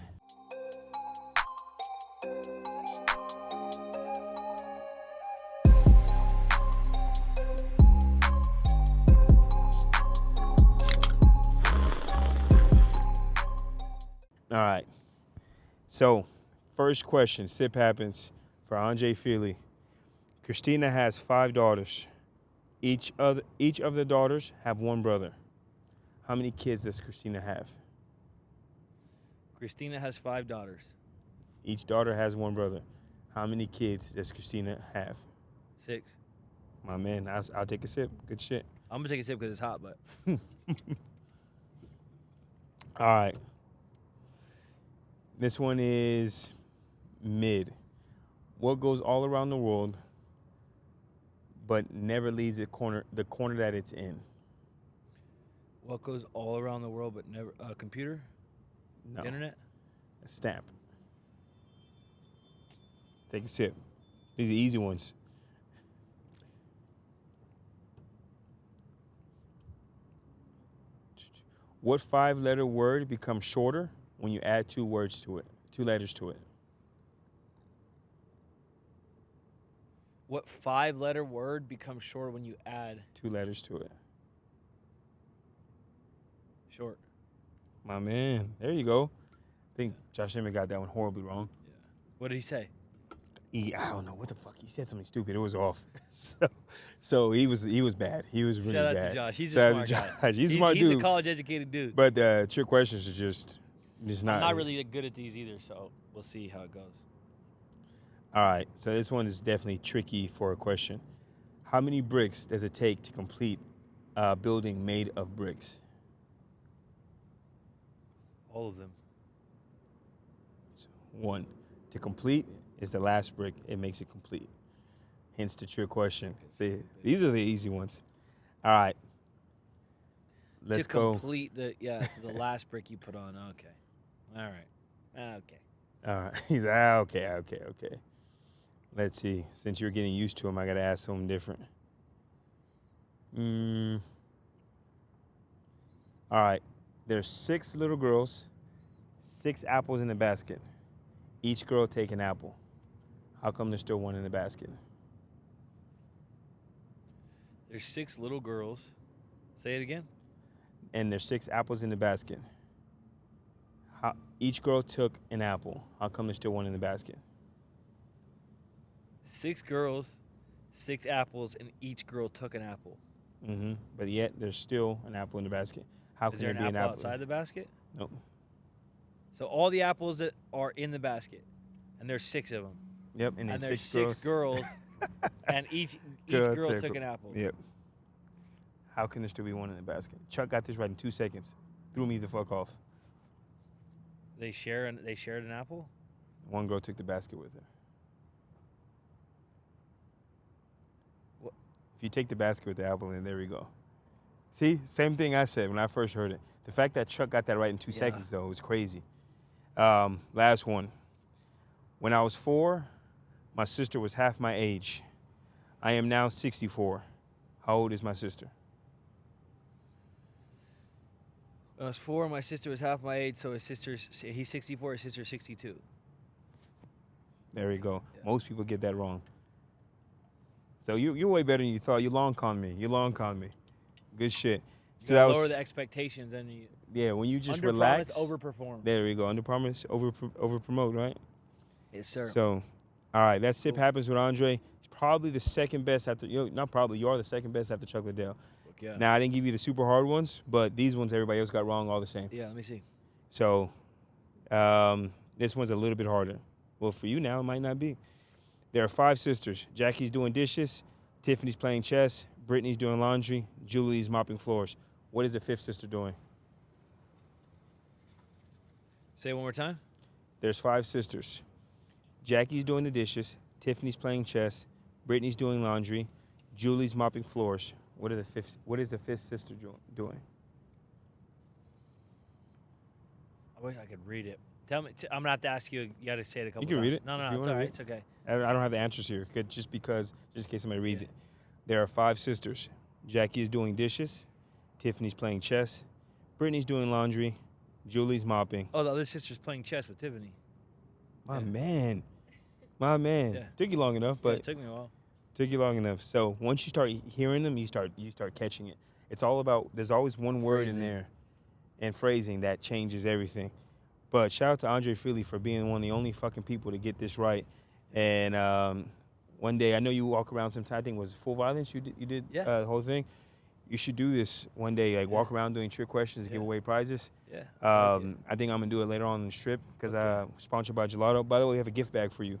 All right. So, first question, Sip Happens for Andre Fili. Christina has 5 daughters. Each of the daughters have one brother. How many kids does Christina have? Christina has 5 daughters. Each daughter has one brother. How many kids does Christina have? 6. My man, I'll take a sip. Good shit. I'm going to take a sip because it's hot, but. All right. This one is mid. What goes all around the world but never leaves the corner that it's in? What goes all around the world but never computer? No. Internet? A stamp. Take a sip. These are easy ones. What 5-letter word becomes shorter when you add 2 letters to it? What 5-letter word becomes short when you add 2 letters to it. short? My man. There you go. I think Josh Emmett got that one horribly wrong. Yeah. What did he say? I don't know what the fuck. He said something stupid. It was off. So he was bad. He was really Shout bad. out to Josh. He's Shout a out smart to guy. Josh. He's a smart dude. He's a college-educated dude. But the trick questions are just not. I'm not really good at these either, so we'll see how it goes. All right. So this one is definitely tricky for a question. How many bricks does it take to complete a building made of bricks? All of them. 1. To complete is the last brick. It makes it complete. Hence the trick question. See, these are the easy ones. All right. Let's go. To complete the last brick you put on. Okay. All right. Okay. All right. He's okay. Let's see. Since you're getting used to him, I got to ask something different. All right. There's 6 little girls, 6 apples in the basket. Each girl take an apple. How come there's still one in the basket? There's 6 little girls. Say it again. And there's 6 apples in the basket. Each girl took an apple. How come there's still one in the basket? 6 girls, 6 apples, and each girl took an apple. Mm-hmm. But yet there's still an apple in the basket. How Is can there there be an apple outside the basket? Nope. So all the apples that are in the basket, and there's 6 of them. Yep. And, then there's 6 girls, and each Girl girl took an apple. Yep. How can there still be one in the basket? Chuck got this right in 2 seconds. Threw me the fuck off. They shared an apple? One girl took the basket with her. If you take the basket with the apple in, there we go. See, same thing I said when I first heard it. The fact that Chuck got that right in 2 seconds, though, was crazy. Last one. When I was 4, my sister was half my age. I am now 64. How old is my sister? When I was 4, my sister was half my age, so he's 64, his sister's 62. There we go. Yeah. Most people get that wrong. So you're way better than you thought. You long con me. Good shit. So You that lower was, the expectations and you yeah, when you just under relax. promise, overperform. There we go. Under promise, over promote, right? Yes, sir. So, all right, that sip happens with Andre. He's probably the second best after, not probably, you are the second best after Chocolate Dale. Yeah. Now, I didn't give you the super hard ones, but these ones everybody else got wrong all the same. Yeah, let me see. So, this one's a little bit harder. Well, for you now, it might not be. There are 5 sisters. Jackie's doing dishes. Tiffany's playing chess. Brittany's doing laundry. Julie's mopping floors. What is the 5th sister doing? Say it one more time. There's 5 sisters. Jackie's doing the dishes. Tiffany's playing chess. Brittany's doing laundry. Julie's mopping floors. What is the 5th sister doing? I wish I could read it. Tell me. I'm gonna have to ask you. You got to say it a couple times. You can read it. No, if you it's wanna all right. read It's okay. I don't have the answers here, just in case somebody reads it. There are 5 sisters. Jackie is doing dishes. Tiffany's playing chess. Brittany's doing laundry. Julie's mopping. Oh, the other sister's playing chess with Tiffany. My man. Yeah. Took you long enough, Yeah, but it took me a while. took you long enough. So once you start hearing them, you start catching it. It's all about, there's always one word in there and phrasing that changes everything. But shout out to Andre Fili for being one of the only fucking people to get this right. And one day, I know you walk around sometime, I think it was Full Violence you did the whole thing. You should do this one day, like walk around doing trick questions and give away prizes. Yeah. I think I'm going to do it later on in the strip because sponsored by Gelato. By the way, we have a gift bag for you.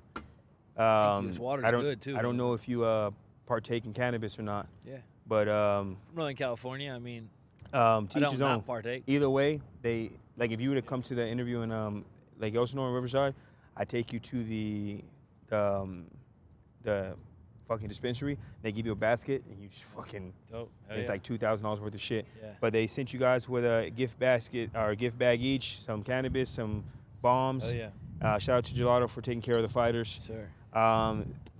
Thank you. This water's good, too. I don't know if you partake in cannabis or not. Yeah. But From Northern California, I mean, to each I don't his not own. partake. Either way, like if you were to come to the interview in Lake Elsinore and Riverside, I take you to the fucking dispensary. They give you a basket and you just fucking. Dope. It's like $2,000 worth of shit. Yeah. But they sent you guys with a gift basket or a gift bag each, some cannabis, some bombs. Oh yeah. Shout out to Gelato for taking care of the fighters. Sir.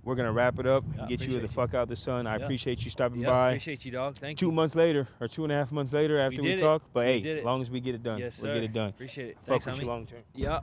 We're gonna wrap it up and Yeah, get you the appreciate fuck out of the sun. I Yeah. appreciate you stopping Yeah. by. Appreciate you, dog. Thank 2 you. months later or 2.5 months later after we did it. talk. But We hey, did as it. long as we get it done, Yes, we'll sir. get it done. Appreciate it. Fuck Thanks, with you homie. long term. Yeah.